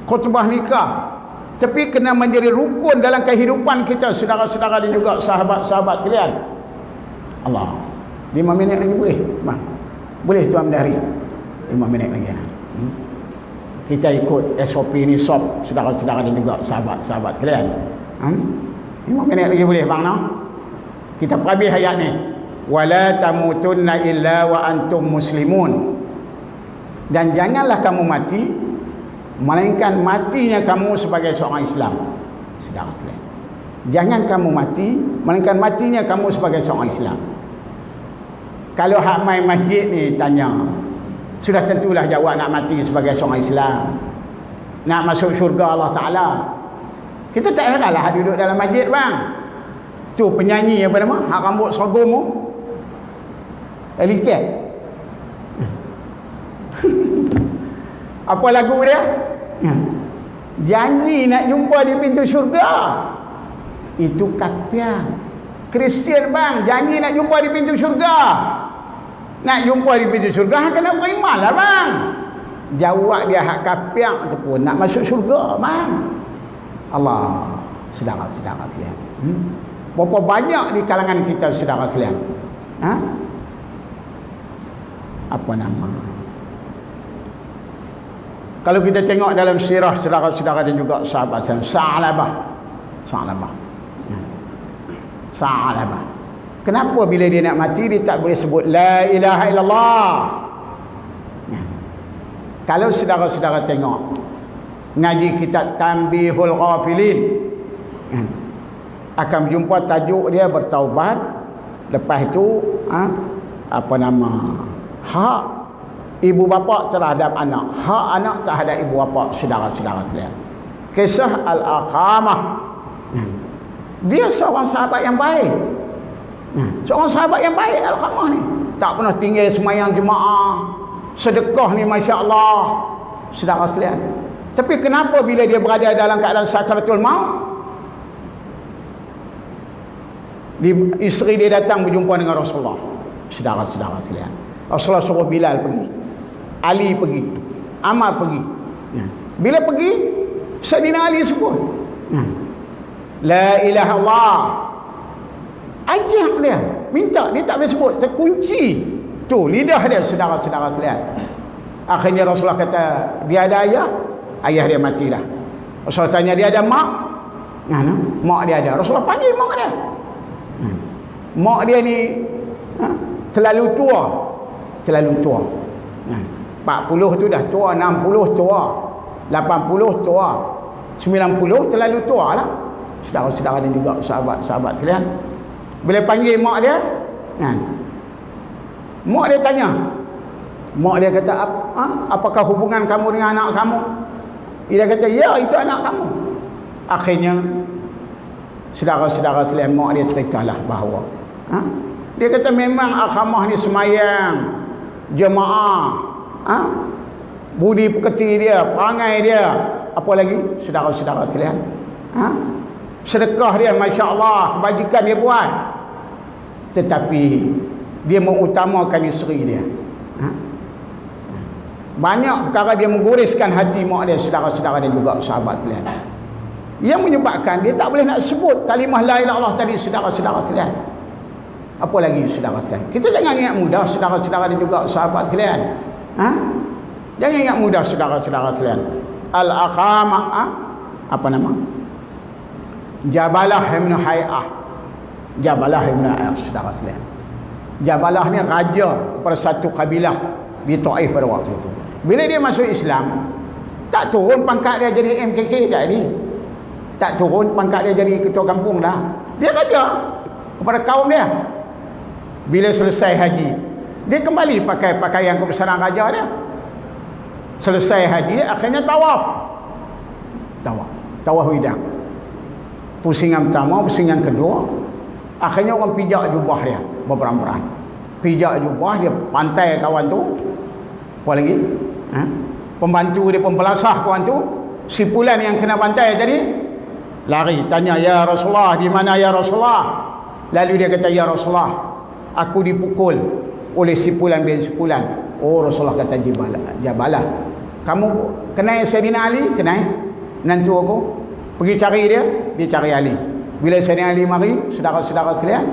khutbah nikah, tapi kena menjadi rukun dalam kehidupan kita, saudara-saudara dan juga sahabat-sahabat kalian. Allah, 5 minit lagi boleh? Bang, boleh Tuan Mendahari? 5 minit lagi. Kita ikut SOP ni, saudara-saudara dan juga sahabat-sahabat kalian. 5 minit lagi boleh bang? No? Kita perhabis ayat ni. Wala tamutunna illa wa antum muslimun. Dan janganlah kamu mati melainkan matinya kamu sebagai seorang Islam. Saudara sekalian, jangan kamu mati melainkan matinya kamu sebagai seorang Islam. Kalau hak main masjid ni tanya, sudah tentulah jawab nak mati sebagai seorang Islam, nak masuk syurga Allah Ta'ala. Kita tak heranlah duduk dalam masjid bang. Tu penyanyi apa nama, hak rambut sorghum tu, Alicia. Apa lagu dia? Janji nak jumpa di pintu syurga. Itu kapian Kristian bang, janji nak jumpa di pintu syurga. Nak jumpa di pintu syurga, kena beriman lah bang. Jawab dia hak kapian tu pun nak masuk syurga bang. Allah, saudara-saudara sekalian. Berapa banyak di kalangan kita saudara sekalian, apa nama, kalau kita tengok dalam sirah saudara-saudara dan juga sahabat, Sa'labah. Kenapa bila dia nak mati dia tak boleh sebut la ilaha illallah? Kalau saudara-saudara tengok ngaji kitab Tanbihul Ghafilin, akan jumpa tajuk dia bertaubat. Lepas itu apa nama, hak ibu bapa terhadap anak, hak anak terhadap ibu bapa, saudara-saudara sekalian. Kisah Al-Aqamah. Dia seorang sahabat yang baik. Seorang sahabat yang baik Al-Aqamah ni. Tak pernah tinggal semayang jemaah, sedekah ni masya-Allah, saudara sekalian. Tapi kenapa bila dia berada dalam keadaan sakaratul maut, isteri dia datang berjumpa dengan Rasulullah, saudara-saudara sekalian. Rasulullah suruh Bilal pergi, Ali pergi, Ammar pergi. Bila pergi, Sayyidina Ali sebut la ilaha illallah, ajak dia, minta, dia tak boleh sebut, terkunci tu lidah dia, saudara-saudara sekalian. Akhirnya Rasulullah kata, dia ada ayah? Ayah dia mati dah. Rasulullah tanya, dia ada mak? Mak dia ada. Rasulullah panggil mak dia. Mak dia ni terlalu tua. 40 tu dah tua, 60 tua, 80 tua, 90 terlalu tua lah, saudara-saudara dan juga sahabat-sahabat kalian. Bila panggil mak dia, mak dia tanya, mak dia kata, apakah hubungan kamu dengan anak kamu? Dia kata, ya, itu anak kamu. Akhirnya saudara-saudara kalian, mak dia ceritalah bahawa dia kata memang Aqamah ni semayang jemaah, budi pekerti dia, perangai dia, apa lagi saudara-saudara kalian, sedekah dia masya-Allah, kebajikan dia buat. Tetapi dia mengutamakan isteri dia. Banyak perkara dia menggoreskan hati mak dia, saudara-saudara dan juga sahabat kalian, yang menyebabkan dia tak boleh nak sebut kalimah la ilaha illallah tadi, saudara-saudara kalian. Apa lagi saudara sekalian? Kita jangan ingat mudah, saudara-saudara dan juga sahabat kalian. Jangan ingat mudah, saudara-saudara kalian. Al-Aqamah, apa nama? Jabalah ibn Hay'ah. Jabalah ibn Hay'ah, saudara sekalian. Jabalah ni raja kepada satu kabilah di Taif pada waktu itu. Bila dia masuk Islam, tak turun pangkat dia jadi MKK kat ni. Tak turun pangkat dia jadi ketua kampung dah. Dia raja kepada kaum dia. Bila selesai haji, dia kembali pakai pakaian kebesaran raja dia. Selesai haji, akhirnya tawaf wida. Pusingan pertama, pusingan kedua, akhirnya orang pijak jubah dia berperan-peran. Pijak jubah dia, pantai kawan tu. Apa lagi? Pembantu dia, pembelasah kawan tu, sipulan yang kena pantai tadi lari tanya, ya Rasulullah, di mana ya Rasulullah? Lalu dia kata, ya Rasulullah, aku dipukul oleh sipulan bin sipulan. Oh, Rasulullah kata, Jabalah, kamu kenal Sayyidina Ali? Kenal? Nanti aku pergi cari dia cari Ali. Bila Sayyidina Ali mari, saudara-saudara sekalian,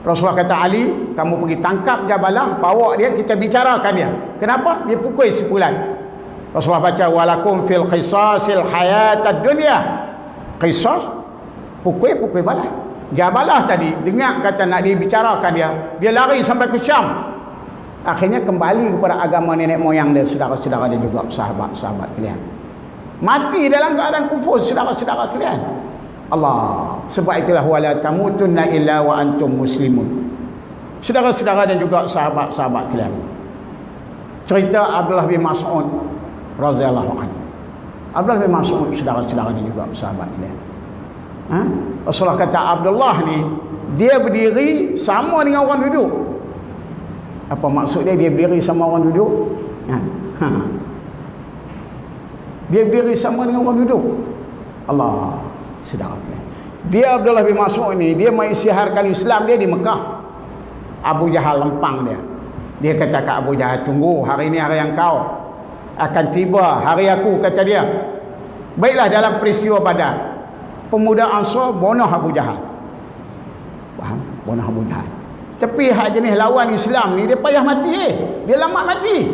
Rasulullah kata, Ali, kamu pergi tangkap Jabalah, bawa dia, kita bicarakan dia. Kenapa? Dia pukul sipulan. Rasulullah baca, walakum fil qisasil hayatad dunya. Qisas, pukul balah. Jabalah tadi dengar kata nak dibicarakan dia lari sampai ke Syam. Akhirnya kembali kepada agama nenek moyang dia, saudara-saudara dan juga sahabat-sahabat kalian. Mati dalam keadaan kufur, saudara-saudara kalian. Allah, sebab itulah wala tamutunna illa wa antum muslimun. Saudara-saudara dan juga sahabat-sahabat kalian. Cerita Abdullah bin Mas'ud radhiyallahu anhu. Abdullah bin Mas'ud, saudara-saudara dan juga sahabat kalian. Rasulullah kata, Abdullah ni dia berdiri sama dengan orang duduk. Apa maksud dia berdiri sama orang duduk? Dia berdiri sama dengan orang duduk. Allah, saudara. Dia Abdullah bin Mas'ud ni, dia mengisytiharkan Islam dia di Mekah. Abu Jahal lempang dia. Dia kata kat Abu Jahal, tunggu, hari ni hari yang kau akan tiba hari aku, kata dia. Baiklah, dalam peristiwa Badar, pemuda Ansar bunuh Abu Jahal. Faham? Bunuh Abu Jahal. Tapi hak jenis lawan Islam ni, dia payah mati. Dia lama mati.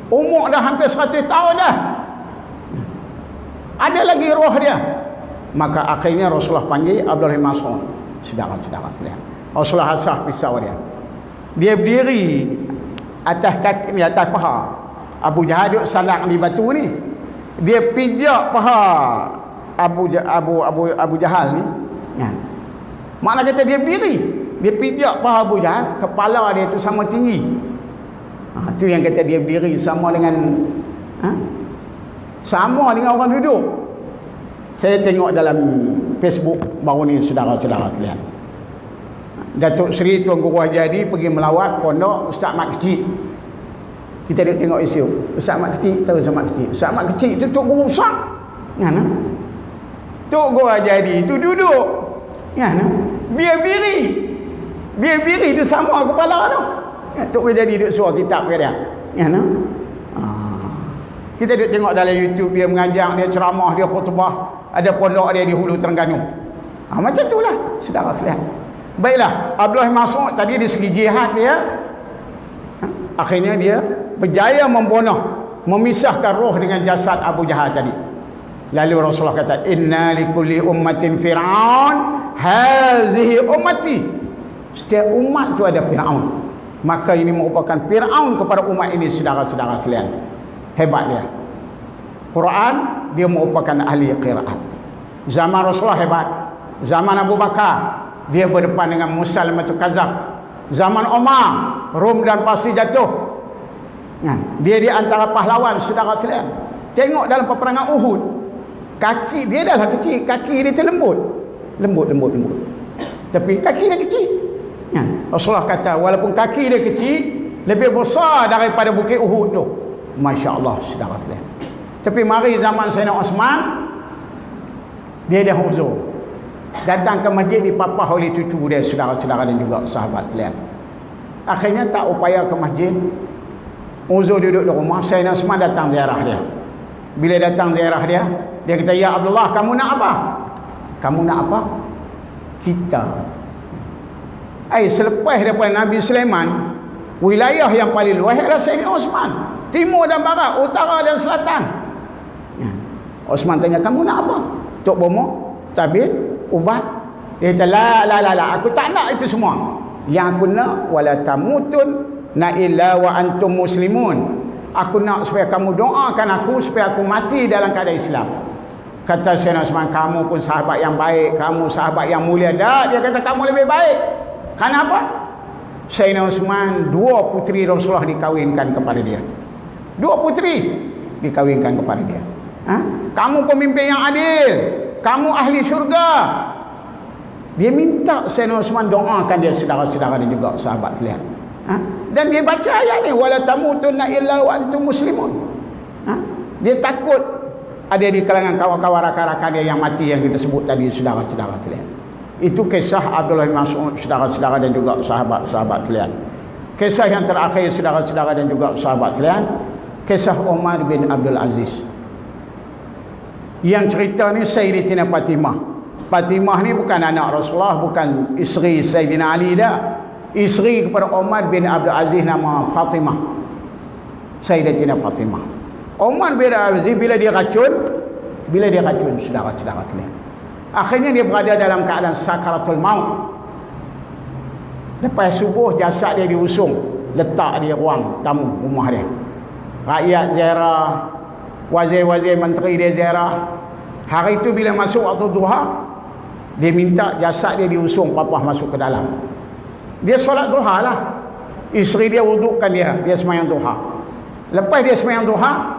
Umur dah hampir 100 tahun dah. Ada lagi roh dia. Maka akhirnya Rasulullah panggil Abdullah bin Mas'ud. Saudara-saudara sekalian, Rasulullah asah pisau dia. Dia berdiri atas kaki, atas paha. Abu Jahal duduk sandang di batu ni. Dia pijak paha Abu Jahal ni. Ya. Makna kata dia berdiri. Dia pijak paha Abu Jahal, kepala dia tu sama tinggi. Tu yang kata dia berdiri sama dengan sama dengan orang duduk. Saya tengok dalam Facebook baru ni, saudara-saudara sekalian. Datuk Seri Tuan Guru Hajadi pergi melawat pondok Ustaz Mat Kecil. Kita tengok isu Ustaz Mat Kecil, tahu Ustaz Mat Kecil? Ustaz Mat Kecil tu Tok Guru besar. Kan? Tok Guru Hajadi tu duduk. Kan? Biar biri tu sama kepala tu. Tok Guru Hajadi duduk suara kitab ke dia. Kan? Kita duduk tengok dalam YouTube dia mengajar, dia ceramah, dia khutbah. Ada pondok dia di Hulu Terengganu. Macam itulah saudara sekalian. Baiklah, Abdullah Mas'ud tadi dari segi jihad dia, akhirnya dia berjaya membunuh, memisahkan roh dengan jasad Abu Jahal tadi. Lalu Rasulullah kata, inna likulli ummatin fir'aun, hazihi ummati. Setiap umat tu ada Fir'aun. Maka ini merupakan Fir'aun kepada umat ini, saudara-saudara sekalian. Hebat dia. Quran, dia merupakan ahli qiraat. Zaman Rasulullah hebat. Zaman Abu Bakar, dia berdepan dengan Musailamatul Kadzab. Zaman Umar, Rom dan Parsi jatuh. Dia di antara pahlawan, saudara sekalian. Tengok dalam peperangan Uhud, kaki dia dah kecil, kaki dia tu lembut. Tapi kaki dia kecil. Rasulullah kata, walaupun kaki dia kecil, lebih besar daripada bukit Uhud tu. Masya Allah, saudara sekalian. Tapi mari zaman Sayyidina Osman, dia dah uzur. Datang ke masjid dipapah oleh cucu dia, saudara-saudara dan juga sahabat kalian. Akhirnya tak upaya ke masjid, uzur duduk di rumah. Sayyidina Osman datang ziarah dia. Bila datang ziarah dia, dia kata, ya Abdullah, kamu nak apa? Kamu nak apa? Kita. Selepas daripada Nabi Sulaiman, wilayah yang paling luas adalah Sayyidina Osman. Timur dan barat, utara dan selatan. Osman tanya, kamu nak apa? Tok Bomo, tabir, ubat. Dia kata, la, aku tak nak itu semua. Yang aku nak, wala tamutun na illa wa antum muslimun. Aku nak supaya kamu doakan aku supaya aku mati dalam keadaan Islam. Kata Sayyidina Osman, kamu pun sahabat yang baik, kamu sahabat yang mulia. Dah, dia kata kamu lebih baik. Kenapa? Sayyidina Osman, 2 puteri Rasulullah dikawinkan kepada dia. 2 puteri dikawinkan kepada dia. Kamu pemimpin yang adil, kamu ahli syurga. Dia minta Sayyidina Osman doakan dia, saudara-saudara dan juga sahabat kalian. Dan dia baca ayat ni, wala tamutunna illa wa antum muslimun. Dia takut ada di kalangan kawan-kawan rakan-rakan dia yang mati, yang kita sebut tadi, saudara-saudara kalian. Itu kisah Abdullah bin Mas'ud, saudara-saudara dan juga sahabat-sahabat kalian. Kisah yang terakhir, saudara-saudara dan juga sahabat kalian, kisah Umar bin Abdul Aziz. Yang cerita ni Sayyidatina Fatimah. Fatimah ni bukan anak Rasulullah, bukan isteri Sayyidina Ali dah. Isteri kepada Umar bin Abdul Aziz, nama Fatimah. Sayyidatina Fatimah. Umar bin Abdul Aziz bila dia racun, saudara-saudara kalian, akhirnya dia berada dalam keadaan sakaratul maut. Lepas subuh, jasad dia diusung, letak di ruang tamu rumah dia. Rakyat ziarah, wazir-wazir menteri dia ziarah. Hari itu bila masuk waktu duha, dia minta jasad dia diusung, papah masuk ke dalam. Dia solat duha lah. Isteri dia wudukkan dia semayang duha. Lepas dia semayang duha,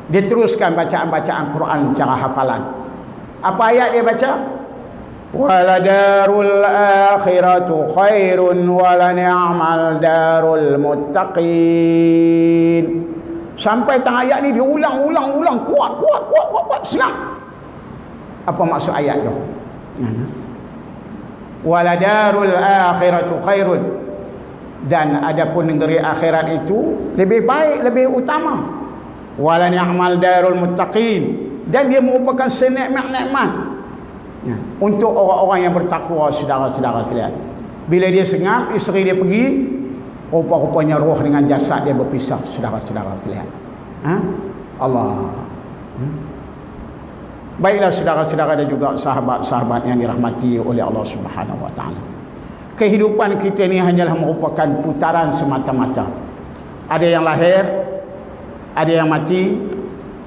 dia teruskan bacaan-bacaan Quran cara hafalan. Apa ayat dia baca? Waladarul akhiratu khairun wala ni'mal darul muttaqin. Sampai tengah ayat ni dia ulang kuat senang. Apa maksud ayat tu? Waladarul akhiratu khairun, dan adapun negeri akhirat itu lebih baik, lebih utama. Wala ni'mal darul muttaqin, dan dia merupakan senikmat-nikmat untuk orang-orang yang bertakwa, saudara-saudara sekalian. Bila dia sengap, isteri dia pergi, rupa-rupanya roh dengan jasad dia berpisah, saudara-saudara sekalian. Allah. Baiklah saudara-saudara dan juga sahabat-sahabat yang dirahmati oleh Allah Subhanahu wa taala. Kehidupan kita ni hanyalah merupakan putaran semata-mata. Ada yang lahir, ada yang mati,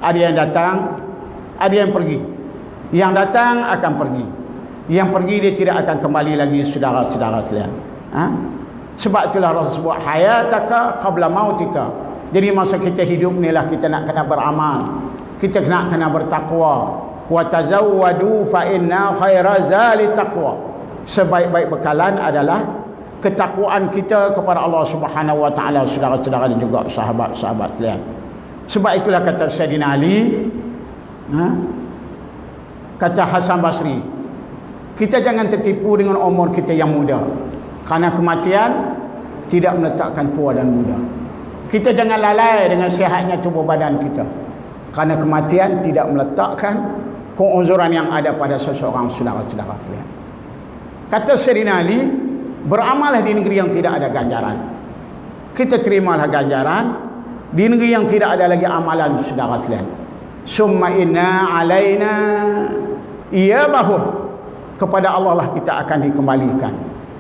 Ada yang datang, ada yang pergi. Yang datang akan pergi. Yang pergi dia tidak akan kembali lagi, saudara-saudara sekalian. Sebab itulah Rasul sebut hayataka qabla mautika. Jadi masa kita hidup ni lah kita nak kena beramal. Kita nak kena bertakwa. Wa tazawwadu fa inna khaira zali taqwa. Sebaik-baik bekalan adalah ketakwaan kita kepada Allah Subhanahu wa taala, saudara-saudara dan juga sahabat-sahabat sekalian. Sebab itulah kata Sayyidina Ali, kata Hasan Basri, kita jangan tertipu dengan umur kita yang muda, kerana kematian tidak meletakkan tua dan muda. Kita jangan lalai dengan sihatnya tubuh badan kita, kerana kematian tidak meletakkan keuzuran yang ada pada seseorang, saudara-saudara sekalian. Kata Sayyidina Ali, beramallah di negeri yang tidak ada ganjaran. Kita terimalah ganjaran di negeri yang tidak ada lagi amalan, saudara sekalian. Summa inna alaina iyabahum, kepada Allah lah kita akan dikembalikan.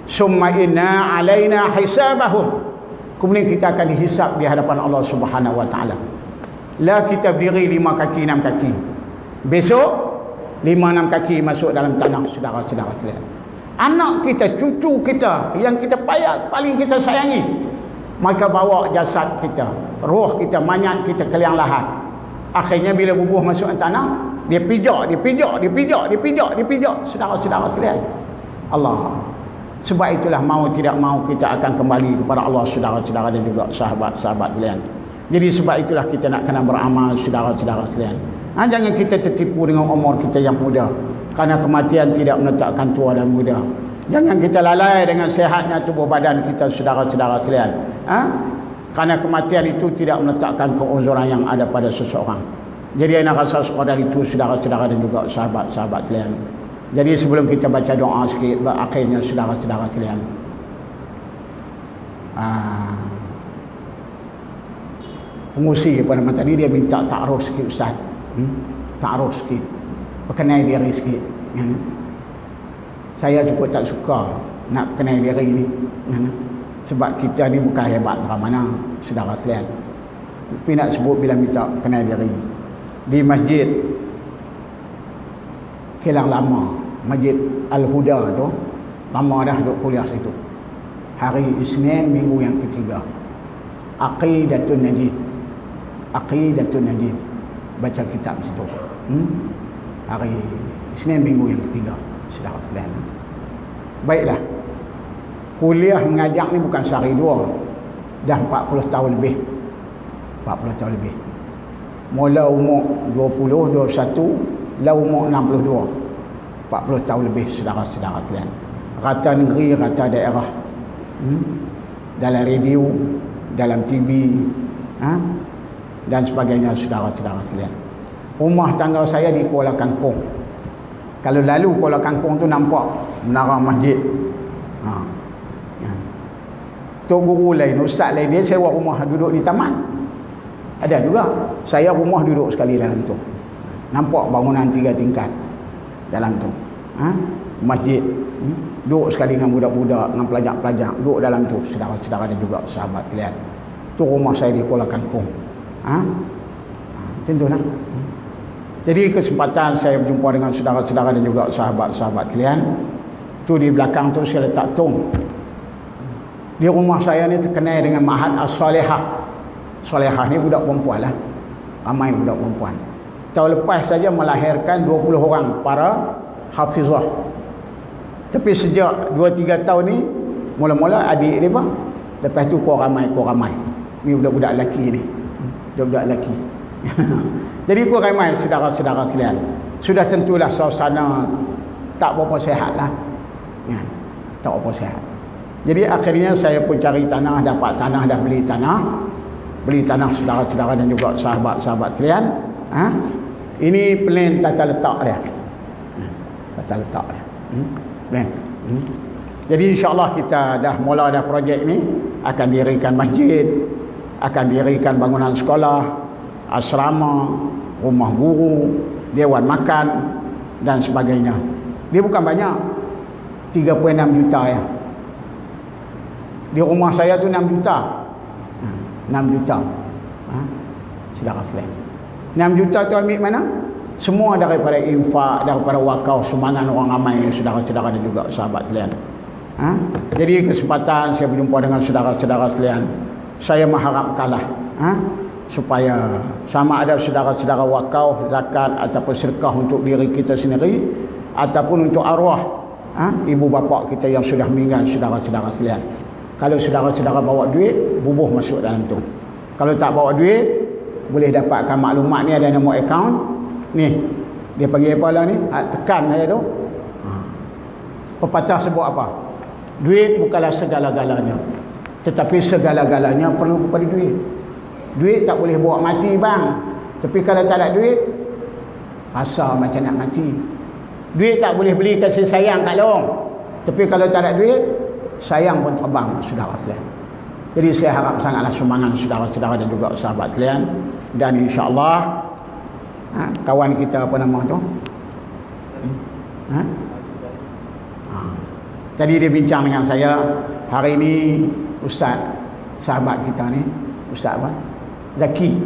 Summa inna alaina hisabahum, kemudian kita akan dihisab di hadapan Allah Subhanahu wa taala. La kita berdiri 5 kaki 6 kaki, besok 5-6 kaki masuk dalam tanah, saudara-saudara sekalian. Anak kita, cucu kita yang kita payah, paling kita sayangi, maka bawa jasad kita, roh kita, mayat kita ke liang lahat. Akhirnya bila bubuh masuk tanah, dia pijak, saudara-saudara sekalian. Allah. Sebab itulah mau tidak mau kita akan kembali kepada Allah, saudara-saudara dan juga sahabat-sahabat sekalian. Jadi sebab itulah kita nak kena beramal, saudara-saudara sekalian. Jangan kita tertipu dengan umur kita yang muda, kerana kematian tidak menetapkan tua dan muda. Jangan kita lalai dengan sehatnya tubuh badan kita, saudara-saudara sekalian. Kerana kematian itu tidak meletakkan keuzuran yang ada pada seseorang. Jadi saya nak rasa sekadar itu, saudara-saudara dan juga sahabat-sahabat sekalian. Jadi sebelum kita baca doa sikit akhirnya, saudara-saudara sekalian, pengusi pada mata ni dia minta ta'aruf sikit, Ustaz. Ta'aruf sikit, perkenal diri sikit, kan? Saya cukup tak suka nak perkenal diri ni, kan? Sebab kita ni bukan hebat dari mana, saudara sekalian. Tapi nak sebut bila minta perkenal diri di masjid Kelang Lama, Masjid Al-Huda tu, lama dah duduk kuliah situ. Hari Isnin minggu yang ketiga, Aqidatun Najib, baca kitab situ. Hari Isnin minggu yang ketiga, saudara sekalian. Baiklah, kuliah mengajar ni bukan sehari dua, dah 40 tahun lebih. Mula umur 20, 21, lah umur 62, 40 tahun lebih, saudara-saudara sekalian. Rata negeri, rata daerah, dalam radio, dalam TV, dan sebagainya, saudara-saudara sekalian. Rumah tangga saya di Kuala Kangkung. Kalau lalu Kuala Kangkung tu nampak menara masjid. Tok guru lain, ustaz lain, dia sewa rumah duduk di taman. Ada juga. Saya rumah duduk sekali dalam tu. Nampak bangunan 3 tingkat dalam tu. Masjid. Duduk sekali dengan budak-budak, dengan pelajar-pelajar, duduk dalam tu, saudara-saudara dan juga sahabat kalian. Tu rumah saya di Kuala Kangkung. Macam tu lah. Jadi kesempatan saya berjumpa dengan saudara-saudara dan juga sahabat-sahabat kalian. Tu di belakang tu saya letak tong. Di rumah saya ni terkenal dengan Ma'had As-Salihah. Salihah ni budak perempuan lah. Ramai budak perempuan. Tahun lepas saja melahirkan 20 orang para hafizah. Tapi sejak 2-3 tahun ni, mula-mula adik dia bang. Lepas tu kau ramai. Ni budak-budak lelaki ni. Budak-budak lelaki. Jadi kau ramai, saudara-saudara sekalian. Sudah tentulah suasana tak berapa sihat lah. Ya, tak berapa sihat. Jadi akhirnya saya pun cari tanah, dapat tanah, dah beli tanah. Beli tanah, saudara-saudara dan juga sahabat-sahabat kalian. Ini plan tata letak dia. Tata letak dia. Plan. Jadi insyaAllah kita dah mula dah projek ni. Akan dirikan masjid, akan dirikan bangunan sekolah, asrama, rumah guru, dewan makan dan sebagainya. Dia bukan banyak, 3.6 juta ya. Di rumah saya tu 6 juta. 6 juta. Saudara sekalian. 6 juta tu ambil mana? Semua daripada infak, daripada wakaf sumbangan orang ramai ni, saudara-saudara dan juga sahabat sekalian. Jadi kesempatan saya berjumpa dengan saudara-saudara sekalian, saya mengharapkanlah supaya sama ada saudara-saudara wakaf, zakat ataupun sedekah untuk diri kita sendiri ataupun untuk arwah ibu bapa kita yang sudah meninggal, saudara-saudara sekalian. Kalau saudara-saudara bawa duit, bubuh masuk dalam tu. Kalau tak bawa duit, boleh dapatkan maklumat ni, ada nombor akaun ni. Dia panggil apa lah ni? Tekan saya tu. Pepatah sebut apa? Duit bukanlah segala-galanya, tetapi segala-galanya perlu kepada duit. Duit tak boleh bawa mati bang. Tapi kalau tak ada duit, rasa macam nak mati. Duit tak boleh beli kasih sayang kat long. Tapi kalau tak ada duit, sayang pun terbang, saudara sekalian. Jadi saya harap sangatlah sumbangan saudara-saudara dan juga sahabat sekalian. Dan insya-Allah kawan kita apa nama tu? Tadi dia bincang dengan saya, hari ini ustaz sahabat kita ni, Ustaz apa? Zaki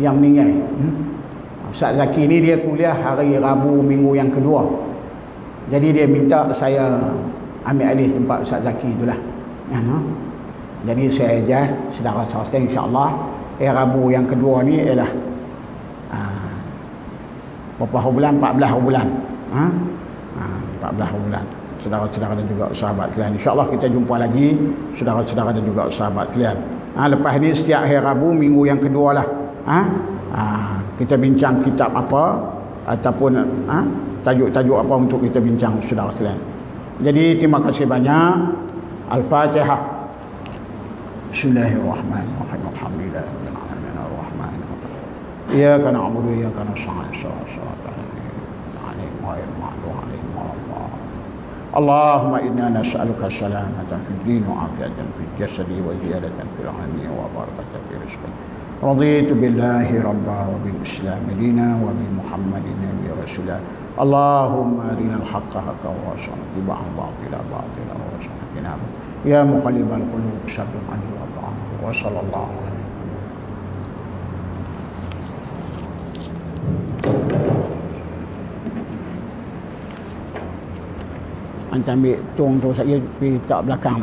yang meninggal. Ustaz Zaki ni dia kuliah hari Rabu minggu yang kedua. Jadi dia minta saya ambil alih tempat Ustaz Zaki itulah. Jadi saya ajar saudara-saudara sekalian, insya-Allah Rabu yang kedua ni ialah berapa bulan? 14 bulan. 14 bulan. Saudara-saudara dan juga sahabat sekalian, insya-Allah kita jumpa lagi saudara-saudara dan juga sahabat sekalian. Lepas ni setiap hari Rabu minggu yang kedua lah, kita bincang kitab apa ataupun tajuk-tajuk apa untuk kita bincang, saudara sekalian. Jadi terima kasih banyak. Al-Fatihah. Bismillahirrahmanirrahim. Alhamdulillahirabbil alamin arrahmanir rahim. Iyyaka na'budu wa iyyaka nasta'in. Allahumma inna nas'aluka salamatan fid din wa afiyatan fil jasadi wa ziyadatan fil ilmi wa barakatan fil rizqi. Raditu billahi rabba wa bil islam dina wa bi muhammadin nabiy rasulah. Allahumma arinal haqqa haqqan wa arzuqna ittiba'ahu batila batilan wa arzuqna ijtinaba. Ya muqallibal qulub sabbir anni wa ta'ala wa sallallahu alaihi. Antam ambil tong tu saya pergi tak belakang.